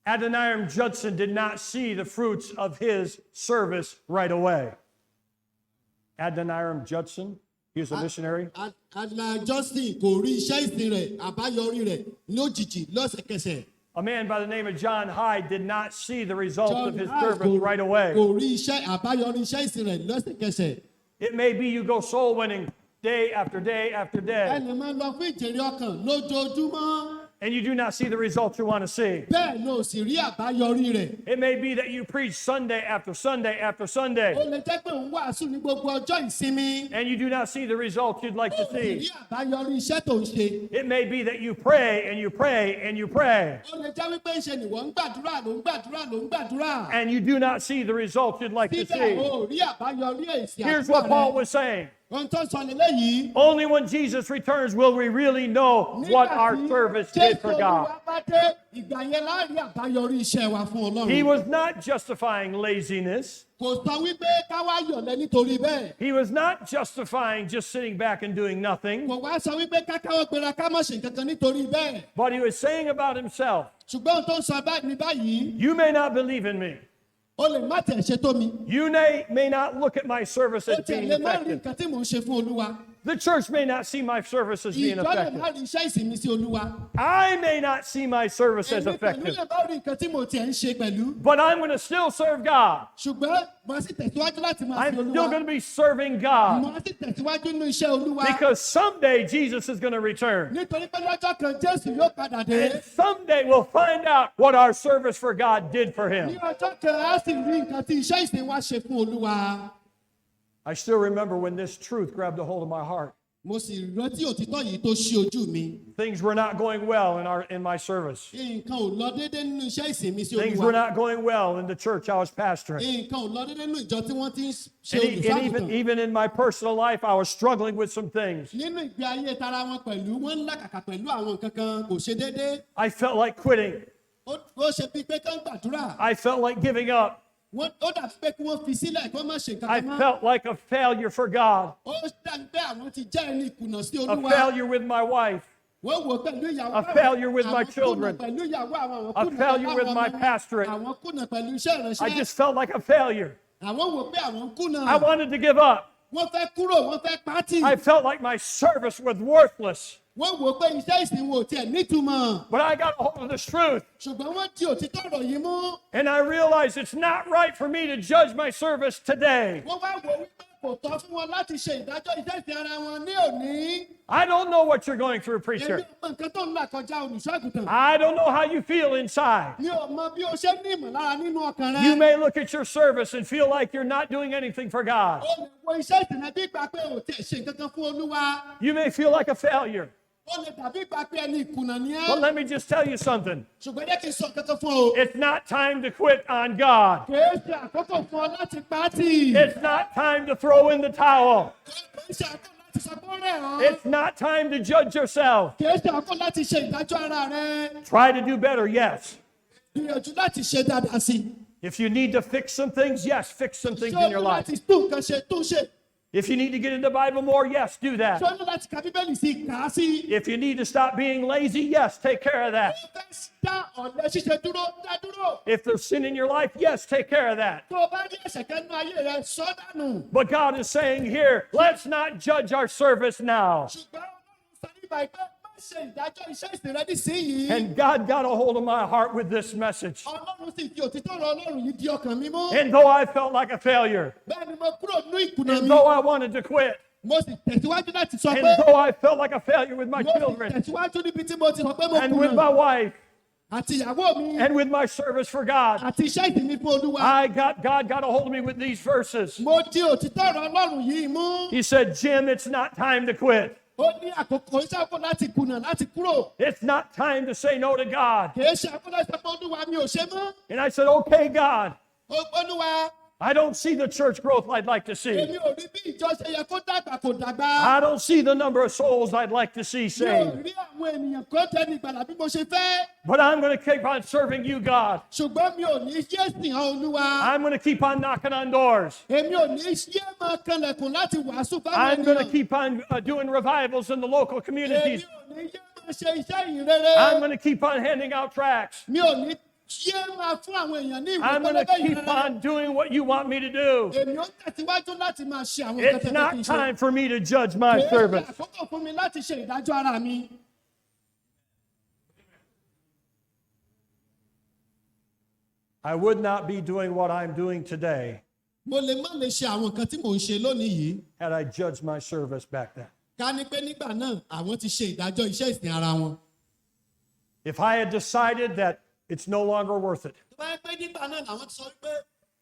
Adoniram Judson did not see the fruits of his service right away. Adoniram Judson, he was a missionary. Adoniram Justin kò rí iṣẹ́ ìsìn rẹ̀ àbáyọrí rẹ̀ lójijì lọ́sẹ̀kẹsẹ̀. A man by the name of John Hyde did not see the results of John his Hyde service right away. kò rí iṣẹ́ àbáyọrí iṣẹ́ ìsìn rẹ̀ lọ́sẹ̀kẹsẹ̀. It may be you go soul winning day after day after day, Ẹnì máa ń lọ fún ìjèrè ọkàn lójoojúmọ́. and you do not see the results you want to see. Bẹ́ẹ̀ ló sì rí àbáyọrí rẹ̀. It may be that you preach Sunday after Sunday after Sunday, Ó lè jẹ́ pé òun wàásù ní gbogbo ọjọ́ ìsinmi. and you do not see the results you'd like to Ó sì rí see. àbáyọrí iṣẹ́ tó ń ṣe. It may be that you pray and you pray and you pray, Ó lè jẹ́ wípé ṣe ni wọ́n ń gbàdúrà ló ń gbàdúrà ló ń gbàdúrà. and you do not see the results you'd like to Síbẹ̀ see. ó rí àbáyọrí èsì Here's àdúrà what Paul rẹ̀. was saying. Ohun tó sọ lélẹ́yìí. Only when Jesus returns will we really know what our service did for God. Jésù Olúwa bá dé, ìgbà yẹn la rí àbáyọrí iṣẹ́ wa fún Ọlọ́run. He was not justifying laziness. Kò sọ wípé ká wá yọ̀lẹ́ nítorí bẹ́ẹ̀. He was not justifying just sitting back and doing nothing. Kò wá sọ wípé ká káwọ́ gbéra ká má ṣe nǹkan kan nítorí bẹ́ẹ̀. But he was saying about himself, Ṣùgbọ́n ohun tó ń sọ ní báyìí, you may not believe in me. ó lè má tẹ̀ ṣe tó mi. You may not look at my service Ó as tiẹ̀ being lè má rí effective. nǹkan tí mò ń ṣe fún Olúwa. The church may not see my service as being Ìjọ lè effective. má rí iṣẹ́ ìsinmi sí Olúwa. I may not see my service as Èmi pẹ̀lú effective. lè má rí nǹkan tí mo tiẹ̀ ń ṣe pẹ̀lú. But I'm going to still serve God. Ṣùgbọ́n mo sì tẹ̀síwájú láti máa I'm fi still Olúwa. going to be serving God. Mo sì tẹ̀síwájú nínú iṣẹ́ Olúwa. Because someday Jesus is going to return. Nítorí pé lọ́jọ́ kan Jésù yóò padà dé. And someday we'll find out what our service for God did for Ní him. ọjọ́ kan á sì rí nǹkan tí iṣẹ́ ìsìn wa ṣe fún Olúwa. I still remember when this truth grabbed a hold of my heart. Mo sì rántí òtítọ́ yìí tó ṣí ojú mi. Things were not going well in my service. Nǹkan ò lọ déédé nínú iṣẹ́ ìsìn mi sí Things were Olúwa. not going well in the church I was pastoring. Nǹkan ò lọ déédé nínú ìjọ tí wọ́n ti ń ṣe And olùṣọ́àgùtàn. even in my personal life, I was struggling with some things. Nínú ìgbé ayé tara wọn pẹ̀lú, wọ́n ń làkàkà pẹ̀lú àwọn nǹkan kan kò ṣe déédé. I felt like quitting. Ó ṣe bíi pé kán gbàdúrà. I felt like giving up. Ó dàbí pé kí wọ́n fi sílẹ̀ kí wọ́n má ṣe nǹkan I kan mọ́. felt like a failure for God, Ó dàbí pé àwọn ti jẹ́ ẹni ìkùnà sí a Olúwa. failure with my wife, Wọ́n wò pẹ̀lú ìyàwó a àwọn, failure with my àwọn kùnà children, pẹ̀lú ìyàwó àwọn, àwọn a kùnà failure pẹ̀lú with àwọn my ọmọ, pastorate. àwọn kùnà pẹ̀lú iṣẹ́ I ìránṣẹ́. just felt like a failure. Àwọn wò pé àwọn kùnà. I wanted to give up. Wọ́n fẹ́ kúrò, wọ́n fẹ́ pátì. I felt like my service was worthless. Wọ́n wò pé iṣẹ́ ìsìn wo tiẹ̀ nítumọ̀. But I got a hold of this truth, Ṣùgbọ́n wọ́n di òtítọ́ ọ̀rọ̀ yìí mú. and I realized it's not right for me to judge my service today. Wọ́n wá wò wípé kò tọ́ fún wọn láti ṣe ìdájọ́ iṣẹ́ ìsìn ara wọn ní òní. I don't know what you're going through, Èmi preacher. ò mọ nǹkan tó ń là kọjá olùṣọ́àgùtàn. I don't know how you feel inside. Mi ò mọ bí o ṣe ní ìmọ̀lára nínú ọkàn rẹ. You may look at your service and feel like you're not doing anything for God. O lè wo iṣẹ́ ìsìn rẹ bí ìgbà pé o tẹ̀ ṣe nǹkan kan fún Olúwa. You may feel like a failure. O lè dàbí ìgbà pé ẹni ìkùnà ni ẹ́. But let me just tell you something. Ṣùgbọ́n jẹ́ kí n sọ nǹkan kan fún ọ. It's not time to quit on God. Kìí ṣe àkókò fún ọ láti pátì. It's not time to throw in the towel. Kìí ṣe àkókò láti sọ pé ó rẹ̀ ọ́. It's not time to judge yourself. Kìí ṣe àkókò láti ṣe ìdájọ́ ara rẹ. Try to do better, yes. Gbìyànjú láti ṣe dáadáa sí i. If you need to fix some things, yes, fix some things Ṣé o in your ní life. láti tún nǹkan ṣe tún ṣe? If you need to get into the Bible more, yes, do that. Ṣé ó ní láti ka Bíbélì sí i? Kà á sí i. If you need to stop being lazy, yes, take care of that. Ó fẹ́ dá ọ̀lẹ ṣíṣe dúró, dá dúró. If there's sin in your life, yes, take care of that. Tó o bá ní ẹ̀ṣẹ̀ kan nínú ayé rẹ, sọ dànù. But God is saying here, let's not judge our service now. Ṣùgbọ́n Ọlọ́run sọ nípa ìpè má ṣe ìdájọ́ iṣẹ́ ìsìn rẹ nísìnyìí. And God got a hold of my heart with this message. Ọlọ́run sì fi òtítọ́ ọ̀rọ̀ Ọlọ́run yìí di ọkàn mi mú. And though I felt like a failure, Bẹ́ẹ̀ ni mo kúrò nínú ìkùnà and mi. though I wanted to quit, Mo sì tẹ̀síwájú láti sọ and pé though I felt like a failure with my mo sì children, tẹ̀síwájú níbi tí mo ti sọ pé mo and with kùnà. my wife, Àti ìyàwó mi. and with my service for God, Àti iṣẹ́ ìsìn mi fún Olúwa. God got a hold of me with these verses. Mo di òtítọ́ ọ̀rọ̀ Ọlọ́run yìí mú. He said, Jim, it's not time to quit. Ó ní àkókò iṣẹ́ àpò láti kùnà láti kúrò. It's not time to say no to God. Kìí ṣe àpò láti sọ pé Olúwa mi ò ṣe mọ́. And I said, okay, God, Olúwa, I don't see the church growth I'd like to see. èmi ò rí bí ìjọ ṣe yẹ kó dàgbà kò dàgbà. I don't see the number of souls I'd like to see Mi ò saved. rí àwọn ènìyàn kan tẹ́ni ìgbàlà bí mo ṣe fẹ́. But I'm going to keep on serving you, God. Ṣùgbọ́n mi ò ní yé sìn án Olúwa. I'm going to keep on knocking on doors. Èmi ò ní yé máa kanlẹ̀kùn láti wàásù fáwọn I'm going to ènìyàn. keep on doing revivals in the local Èmi communities. ò ní yé máa ṣe iṣẹ́ ìrere. I'm going to keep on handing out tracts. Mi ò ní yé máa fún àwọn èèyàn ní ìwé I'm going to pẹlẹbẹ keep ìrere. on doing what you want me to do. Èmi ó tẹ̀síwájú láti máa ṣe àwọn nǹkan It's tẹ́lẹ̀ kí n not ṣe. time for me to judge my Kìí ṣe service. àkókò fún mi láti ṣe ìdájọ́ ara mi. I would not be doing what I'm doing today mo lè má lè ṣe àwọn nǹkan tí mò ń ṣe lónìí yìí had I judged my service back then. ká ní pé nígbà náà àwọn ti ṣe ìdájọ́ iṣẹ́ ìsìn ara wọn. If I had decided that it's no longer worth it, tó bá yẹ pé nígbà náà làwọn ti sọ wípé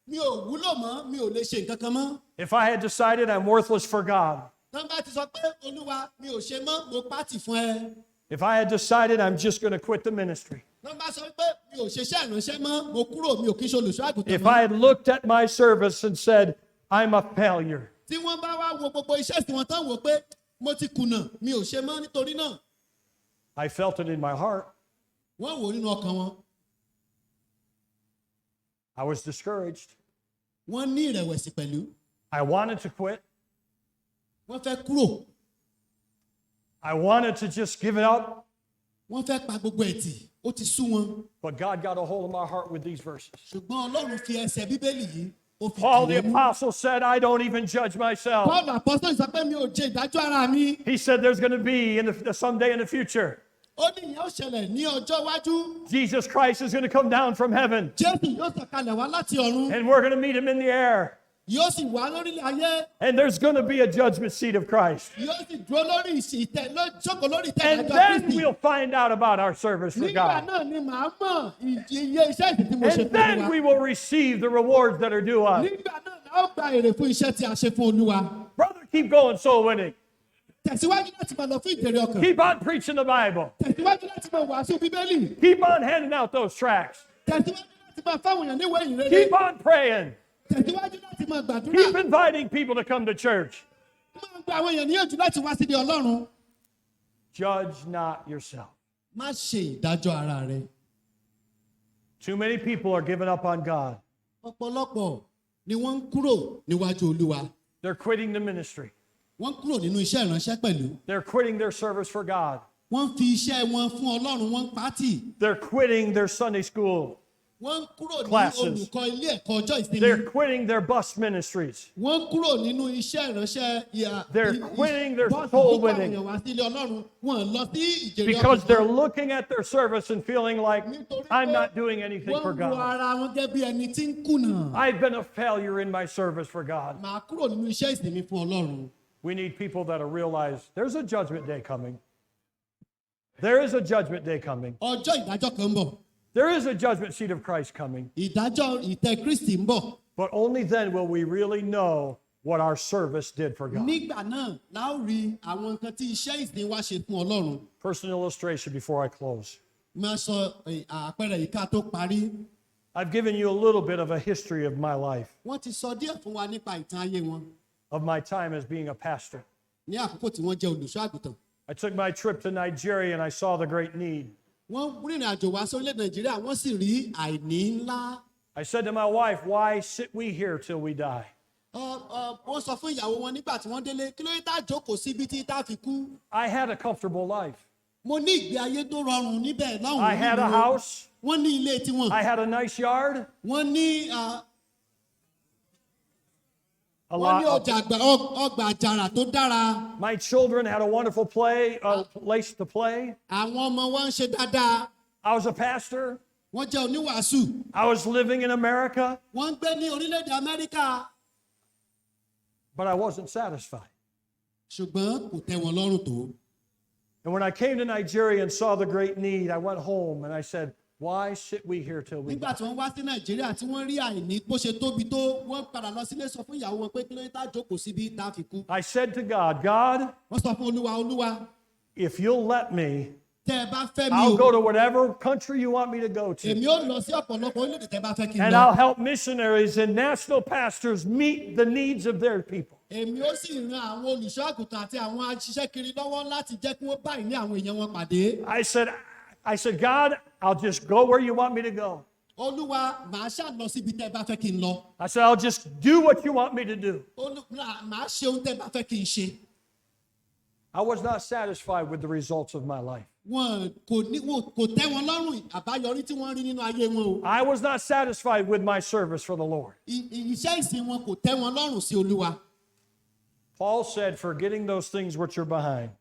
mi ò wúlò mọ́ mi ò lè ṣe nǹkan kan mọ́. if I had decided I'm worthless for God, tán bá ti sọ pé Olúwa mi ò ṣe mọ́ mo pátì fún ẹ. if I had decided I'm just going to quit the ministry, tán bá sọ pé mi ò ṣeṣẹ́ ìránṣẹ́ mọ́ mo kúrò mi ò kí ń ṣe olùṣọ́ àgùntàn if mọ́. I had looked at my service and said, I'm a failure, tí wọ́n bá wá wo gbogbo iṣẹ́ ìsìn wọn tán wò pé mo ti kùnà mi ò ṣe mọ́ nítorí náà I felt it in my heart. wọ́n wò ó nínú ọkàn wọn. I was discouraged. wọ́n ní ìrẹ̀wẹ̀sì pẹ̀lú. I wanted to quit. wọ́n fẹ́ kúrò. I wanted to just give it up. wọ́n fẹ́ pa gbogbo ẹ̀ tì ó ti sú wọn. But God got a hold of my heart with these verses. ṣùgbọ́n Ọlọ́run fi ẹsẹ̀ Bíbélì yìí ó fi Paul the tì wọ́n mú. apostle said, I don't even judge myself. Paul apostoli sọ pé mi ò jẹ ìdájọ́ ara mi. He said there's going to be someday in the future, ó ní ìyẹn ó ṣẹlẹ̀ ní ọjọ́ iwájú. Jesus Christ is going to come down from heaven Jésù yóò sọ̀kalẹ̀ wá láti ọ̀run. and we're going to meet him in the air. yóò sì wá lórílẹ̀ ayé. And there's going to be a judgment seat of Christ. yóò sì dúró lórí jókòó lórí ìtẹ́ And ìdájọ́ then Kristi. we'll find out about our service for nígbà God. náà ni màá mọ̀ iye iṣẹ́ ìsìn tí mo ṣe And fún then Olúwa. we will receive the rewards that are due us. nígbà náà la ó gba èrè fún iṣẹ́ tí a ṣe fún Olúwa. Brother, keep going soul winning. tẹ̀síwájú láti máa lọ fún ìjèrè ọkàn. Keep on preaching the Bible. tẹ̀síwájú láti máa wàásù Bíbélì. Keep on handing out those tracts. tẹ̀síwájú láti máa fáwọn èèyàn níwèé ìrere. Keep on praying. tẹ̀síwájú láti máa gbàdúrà. Keep inviting people to come to church. máa gba àwọn èèyàn níyànjú láti wá sílé Ọlọ́run. Judge not yourself. má ṣe ìdájọ́ ara rẹ. Too many people are giving up on God. ọ̀pọ̀lọpọ̀ ni wọ́n ń kúrò níwájú Olúwa. They're quitting the ministry. wọ́n ń kúrò nínú iṣẹ́ ìránṣẹ́ pẹ̀lú. They're quitting their service for God. wọ́n ń fi iṣẹ́ wọn fún Ọlọ́run wọ́n ń pátì. They're quitting their Sunday school. wọ́n ń kúrò ní Classes. olùkọ́ ilé ẹ̀kọ́ ọjọ́ They're ìsinmi. quitting their bus ministries. wọ́n ń kúrò nínú iṣẹ́ ìránṣẹ́ They're quitting their bọ́ọ̀sì soul tó winning. pààyàn wá sílé Ọlọ́run. wọ́n lọ sí ìjèrè Because ọkàn. they're looking at their service and feeling like, I'm not doing anything for wọ́n wo God. ara wọn gẹ́gẹ́ bí ẹni tí ń kùnà. I've been a failure in my service for God. màá kúrò nínú iṣẹ́ ìsinmi fún Ọlọ́run. We need people that realize there's a judgment day coming. There is a judgment day coming. ọjọ́ ìdájọ́ kan ń bọ̀. There is a judgment seat of Christ coming. ìdájọ́ ìtẹ́ Kristi ń bọ̀. But only then will we really know what our service did for God. nígbà náà la ó rí àwọn nǹkan tí iṣẹ́ ìsìn wa ṣe fún Ọlọ́run. Personal illustration before I close. máa sọ àpẹẹrẹ yìí ká tó parí. I've given you a little bit of a history of my life, wọ́n ti sọ díẹ̀ fún wa nípa ìtàn ayé wọn of my time as being a pastor. ní àkókò tí wọ́n jẹ́ olùṣọ́ àgùntàn. I took my trip to Nigeria and I saw the great need. wọ́n rìnrìn àjò wá sórílẹ̀ Nàìjíríà wọ́n sì rí àìní ńlá. I said to my wife, why sit we here till we die? wọ́n sọ fún ìyàwó wọn nígbà tí wọ́n délé kí ló dé tá jókòó síbi tí tá fi kú. I had a comfortable life. mo ní ìgbé ayé tó rọrùn níbẹ̀ lọ́hùn-ún. I had a house. wọ́n ní ilé tiwọn. I had a nice yard. wọ́n ní A wọ́n ní lot. ọgbà àjàrà tó dára. My children had a wonderful place to play. àwọn ọmọ wọn ń ṣe dáadáa. I was a pastor. wọ́n jẹ́ oníwàásù. I was living in America, wọ́n ń gbé ní orílẹ̀-èdè Amẹ́ríkà. but I wasn't satisfied. ṣùgbọ́n kò tẹ́ wọn lọ́rùn tó. And when I came to Nigeria and saw the great need, I went home and I said, why sit we here till we die? nígbà tí wọ́n wá sí Nàìjíríà tí wọ́n rí àìní bó ṣe tóbi tó wọ́n padà lọ sílé sọ fún ìyàwó wọn pé kí ló dé tá jókòó síbi tá fi kú. I said to God, God, wọ́n sọ fún Olúwa if you'll let me, tẹ́ ẹ bá fẹ́ mi I'll o go to whatever country you want me to go to. èmi ó lọ sí ọ̀pọ̀lọpọ̀ orílẹ̀-èdè tẹ́ bá fẹ́ kí n And lọ. I'll help missionaries and national pastors meet the needs of their people. èmi ó sì ran àwọn olùṣọ́ àgùntàn àti àwọn aṣiṣẹ́ kiri lọ́wọ́ láti jẹ́ kí wọ́n bá ìní àwọn èèyàn wọn pàdé. I said, God, I'll just go where you want me to go. Olúwa màá ṣáà lọ síbi tẹ́ ẹ bá fẹ́ kí n lọ. I said, I'll just do what you want me to do. Màá ṣe ohun tẹ́ ẹ bá fẹ́ kí n ṣe. I was not satisfied with the results of my life. wọn kò tẹ́ wọn lọ́rùn àbáyọrí tí wọ́n rí nínú ayé wọn o. I was not satisfied with my service for the Lord. iṣẹ́ ìsìn wọn kò tẹ́ wọn lọ́rùn sí Olúwa. Paul said, forgetting those things which are behind,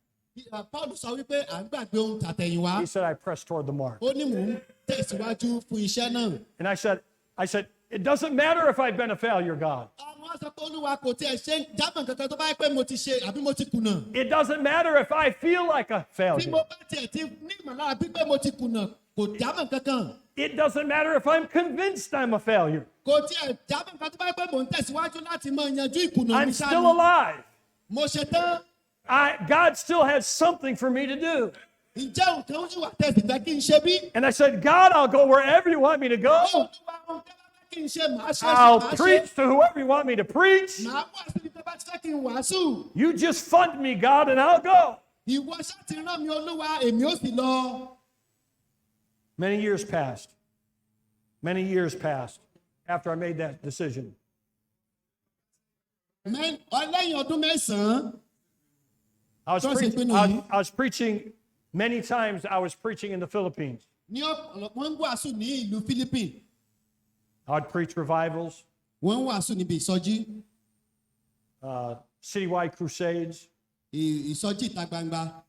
Paul sọ wípé à ń gbàgbé ohun tàtẹ̀yìnwá. he said, I press toward the mark. ó ní mò ń tẹ̀síwájú fún iṣẹ́ náà. And I said, it doesn't matter if I've been a failure, God. àwọn sọ pé Olúwa kò tiẹ̀ ṣe jábọ̀ kankan tó bá yẹ pé mo ti ṣe àbí mo ti kùnà. It doesn't matter if I feel like a tí failure. mo bá tiẹ̀ ti ní ìmọ̀lára bí pé mo ti kùnà kò jábọ̀ kankan. It doesn't matter if I'm convinced I'm a failure. kò tiẹ̀ jábọ̀ kankan tó bá yẹ pé mò ń tẹ̀síwájú láti máa yanjú ìkùnà mi I'm ṣáà still ni. alive. mo ṣe tán. God still has something for me to do. ǹjẹ́ nǹkan ó sì wà tẹ̀sí fẹ́ kí n ṣe bí? And I said, God, I'll go wherever you want me to go. Olúwa ohun tẹ́ bá fẹ́ kí n ṣe màá ṣe I'll màá ṣe. preach to whoever you want me to preach. màá wàásù ní tẹ́ bá ti fẹ́ kí n wàásù. You just fund me, God, and I'll go. ìwọ ṣáà ti rán mi Olúwa èmi ó sì lọ. Many years passed. Many years passed after I made that decision. lẹ́yìn ọdún mẹ́sàn-án. I was preaching many times. I was preaching in the Philippines. ní ọ̀pọ̀lọpọ̀ wọ́n ń wàásù ní ìlú Philippines. I'd preach revivals, wọ́n ń wàásù níbi ìsọjí citywide crusades, ìsọjí ìta gbangba.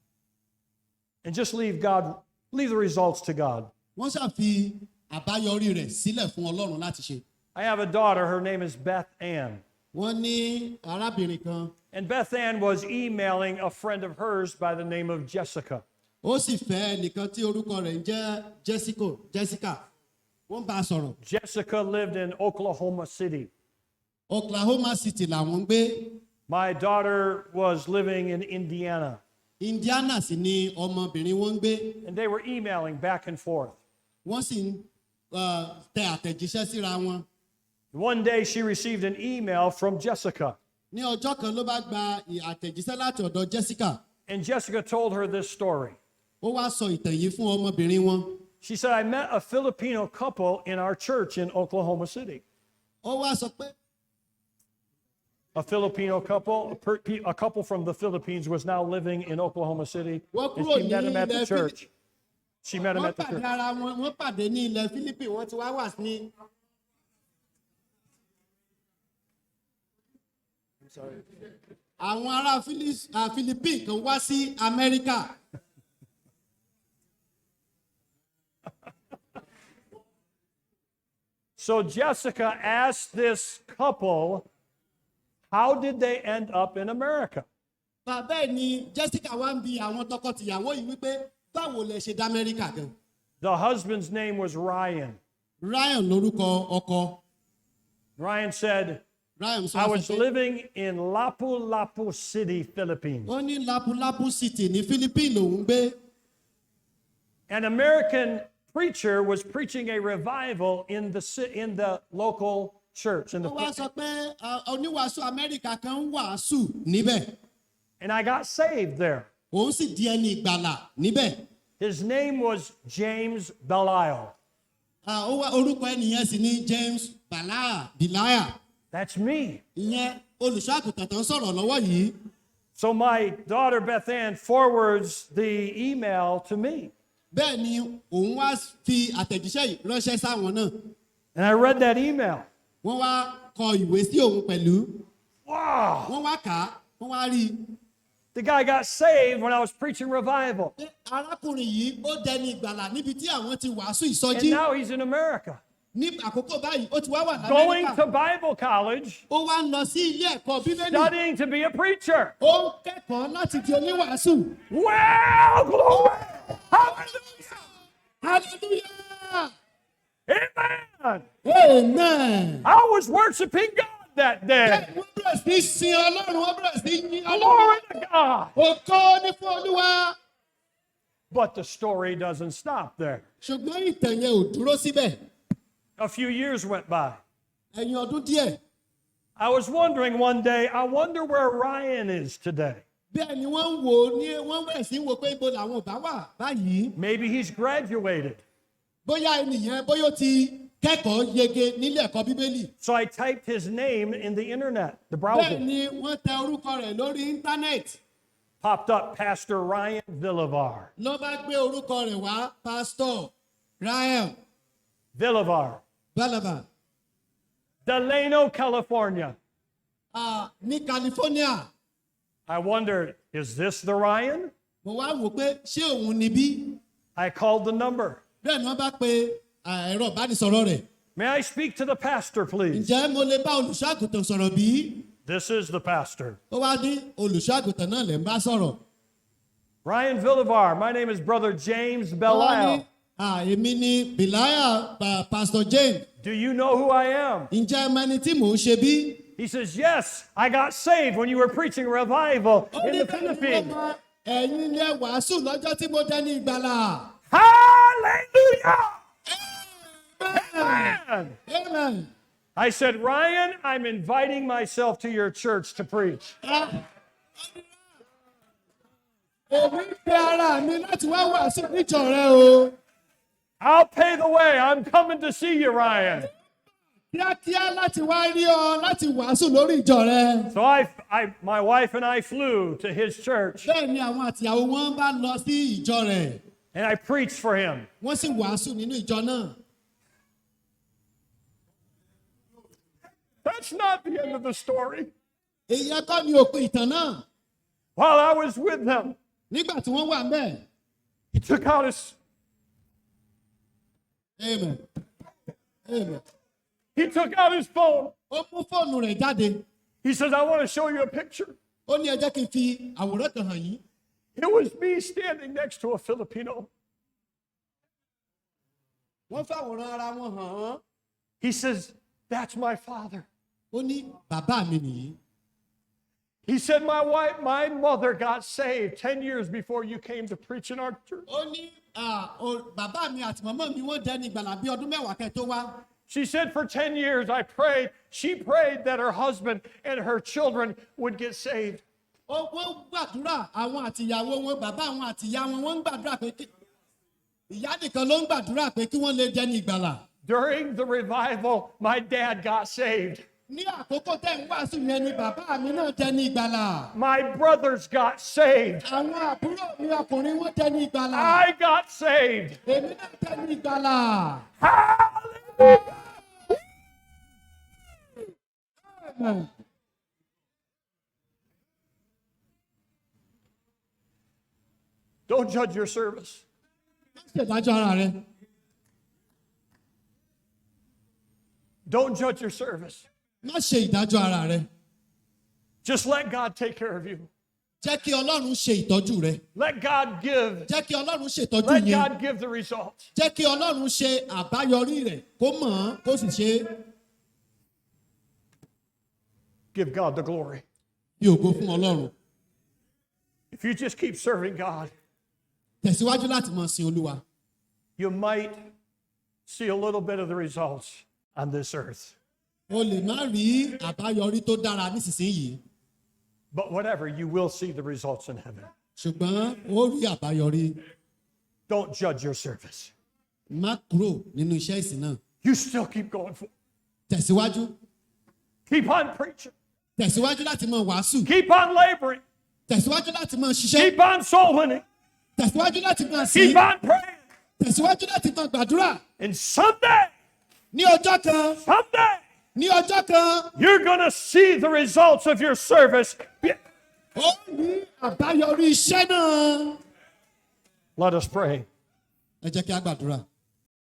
and just leave the results to God. wọ́n ṣàfi àbáyọrí rẹ̀ sílẹ̀ fún Ọlọ́run láti ṣe. I have a daughter. Her name is Beth Ann. wọ́n ní arábìnrin kan. And Beth Ann was emailing a friend of hers by the name of Jessica. ó sì fẹ́ ẹnìkan tí orúkọ rẹ̀ ń jẹ́ Jessica. wọ́n bá a sọ̀rọ̀. Jessica lived in Oklahoma City. Oklahoma City làwọn ń gbé. My daughter was living in Indiana. Indiana sì ni ọmọbìnrin wọn ń gbé. And they were emailing back and forth. wọ́n sì ń tẹ àtẹ̀jíṣẹ́ síra wọn. One day she received an email from Jessica. ní ọjọ́ kan ló bá gba àtẹ̀jíṣẹ́ láti ọ̀dọ̀ Jessica. And Jessica told her this story. ó wá sọ ìtàn yìí fún ọmọbìnrin wọn. She said, I met a Filipino couple in our church in Oklahoma City. ó wá sọ pé A Filipino couple, a couple from the Philippines was now living in Oklahoma City. And she met him at the church. She met him wọ́n at the pàdé church. ara wọn wọ́n pàdé ní ilẹ̀ Philippines wọ́n ti wá wà ní. àwọn ará Philippines kan wá sí Amẹ́ríkà. So Jessica asked this couple, how did they end up in America? bẹ́ẹ̀ ni Jessica wá ń bi àwọn tọkọtìyàwó yìí wípé báwo lẹ ṣe dá Amẹ́ríkà gan. The husband's name was Ryan. Ryan lórúkọ ọkọ. Ryan said, Ryan sọ I fún was pé living in Lapu-Lapu City, Philippines. ó ní Lapu-Lapu City ní Philippines lòún gbé. An American preacher was preaching a revival in the local church. ó wá sọ pé oníwàásù Amẹ́ríkà kan ń wàásù níbẹ̀. And I got saved there. òun sì di ẹni ìgbàlà níbẹ̀. His name was James Belisle. orúkọ ẹnìyẹn sì ní James Belisle. That's me. ìyẹn olùṣọ́ àgùntàn tó ń sọ̀rọ̀ lọ́wọ́ yìí. So my daughter Beth Ann forwards the email to me. Bẹ́ẹ̀ ni òun wá fi àtẹ̀jíṣẹ́ yìí ránṣẹ́ sáwọn náà. And I read that email. Wọ́n wá kọ ìwé sí òun pẹ̀lú. Wow. Wọ́n wá kà á, wọ́n wá rí i. The guy got saved when I was preaching revival. Pé arákùnrin yìí ó dẹni ìgbàlà níbi tí àwọn ti wàásù And ìsọjí. now he's in America. Ní àkókò báyìí, ó ti wá wà Going l'Amẹ́ríkà. to Bible college, Ó wá ń lọ sí ilé ẹ̀kọ́ Bíbélì. studying to be a preacher. Ó ń kẹ́kọ̀ọ́ láti di oníwàásù. Well, glory. Hallelujah. Hallelujah! Amen. Amen! I was worshiping God that day. Wọ́n bẹ̀rẹ̀ sí í sin Ọlọ́run, wọ́n bẹ̀rẹ̀ sí í yìn Glory Ọlọ́run. to God. Ògo ni fún Olúwa. But the story doesn't stop there. Ṣùgbọ́n ìtàn yẹn ò dúró síbẹ̀. A few years went by. Ẹ̀yìn ọdún díẹ̀. I was wondering one day, I wonder where Ryan is today. Bẹ́ẹ̀ ni wọ́n ń wò ó ní wọ́n bẹ̀rẹ̀ sí í wò pé ibo làwọn ò bá wà báyìí. Maybe he's graduated. Bóyá ènìyàn bóyá ó ti kẹ́kọ̀ọ́ yege nílé ẹ̀kọ́ Bíbélì. So I typed his name in the internet, the Bẹ́ẹ̀ browser. ni wọ́n tẹ orúkọ rẹ̀ lórí íńtánẹ́ẹ̀tì. Popped up Pastor Ryan Villivar. Ló bá gbé orúkọ rẹ̀ wá Pásítọ̀ Ryan Villivar. Belisle Delano, California. ní California. I wondered, is this the Ryan? Mo wá wò pé ṣé òun ni bí? I called the number. Bẹ́ẹ̀ ni wọ́n bá pe ẹ̀rọ ìbánisọ̀rọ̀ rẹ̀. May I speak to the pastor, please? Ǹjẹ́ mo lè bá olùṣọ́ àgùntàn sọ̀rọ̀ bí? This is the pastor. Ó wá ní olùṣọ́ àgùntàn náà lè ń bá sọ̀rọ̀. Ryan Villivar, my name is Brother James Ó wá ní Belisle. èmi ni Belisle Pastor James. Do you know who I am? Ǹjẹ́ ẹ mọ ẹni tí mò ń ṣe bí? He says, yes, I got saved when you were preaching revival Ó in ní the bẹ́ẹ̀ ni wọ́n Philippines. mọ ẹ̀yin ilé wàásù lọ́jọ́ tí mo dé ní ìgbàlà. Hallelujah! Amen. Man. Amen. I said, Ryan, I'm inviting myself to your church to preach. Èmi pe ara mi láti wá wàásù níjọ rẹ o. I'll pay the way. I'm coming to see you, Ryan. Kíákíá láti wá rí ọ láti wàásù lórí ìjọ rẹ. So my wife and I flew to his church, Bẹ́ẹ̀ ni àwọn àtìyàwó wọn bá lọ sí ìjọ rẹ̀. and I preached for him. Wọ́n sì wàásù nínú ìjọ náà. That's not the end of the story. Èyí ẹ̀kọ́ ni òpin ìtàn náà. While I was with them, Nígbà tí wọ́n wà ńbẹ̀. he took out his Amen. Amen. phone. Ó mú fóònù rẹ̀ jáde. He says, I want to show you a picture. Ó ní ẹ jẹ́ kí n fi àwòrán kan hàn yín. It was me standing next to a Filipino. Wọ́n fàwòrán ara wọn hàn án. He says, that's my father. Ó ní bàbá mi nìyí. He said, my mother got saved 10 years before you came to preach in our church. Ó ní bàbá mi àti màmá mi wọ́n dẹni ìgbàlà bí ọdún mẹ́wàá kẹ́ tó wá. She said, for 10 years, she prayed that her husband and her children would get saved. Wọ́n gbàdúrà àwọn àtìyàwó wọn bàbá àwọn àtìyá wọn wọ́n ń gbàdúrà pé ìyá nìkan ló ń gbàdúrà pé kí wọ́n lè dẹni ìgbàlà. During the revival, my dad got saved. Ní àkókò tẹ́ ń wàásù yẹn ni bàbá mi náà dẹni ìgbàlà. My brothers got saved. Àwọn àbúrò mi ọkùnrin wọ́n dẹni ìgbàlà. I got saved. Èmi náà dẹni ìgbàlà. Hallelujah! Amen. Don't judge your service. Má ṣèdájọ́ ara rẹ. Don't judge your service. Má ṣe ìdájọ́ ara rẹ. Just let God take care of you. Jẹ́ kí Ọlọ́run ṣe ìtọ́jú rẹ. Let God give. Jẹ́ kí Ọlọ́run ṣe ìtọ́jú Let yẹn. God give the results. Jẹ́ kí Ọlọ́run ṣe àbáyọrí rẹ̀ kó mọ̀ ọ́n kó sì ṣe Give God the glory. bí ògo fún Ọlọ́run. If you just keep serving God, Tẹ̀síwájú láti máa sin Olúwa. you might see a little bit of the results on this earth. O lè má rí àbáyọrí tó dára nísinsìnyí. But whatever, you will see the results in heaven. Ṣùgbọ́n ó rí àbáyọrí. Don't judge your service. Má kúrò nínú iṣẹ́ ìsìn náà. You still keep going for. Tẹ̀síwájú. Keep on preaching. tẹ̀síwájú láti máa wàásù. Keep on laboring. tẹ̀síwájú láti máa ṣiṣẹ́. Keep on soul winning. tẹ̀síwájú láti máa sìn. Keep on praying. tẹ̀síwájú láti máa gbàdúrà. And someday, ní ọjọ́ kan. ní ọjọ́ kan. you're going to see the results of your service. ó ní àbáyọrí iṣẹ́ náà. Let us pray. ẹ jẹ́ kí a gbàdúrà.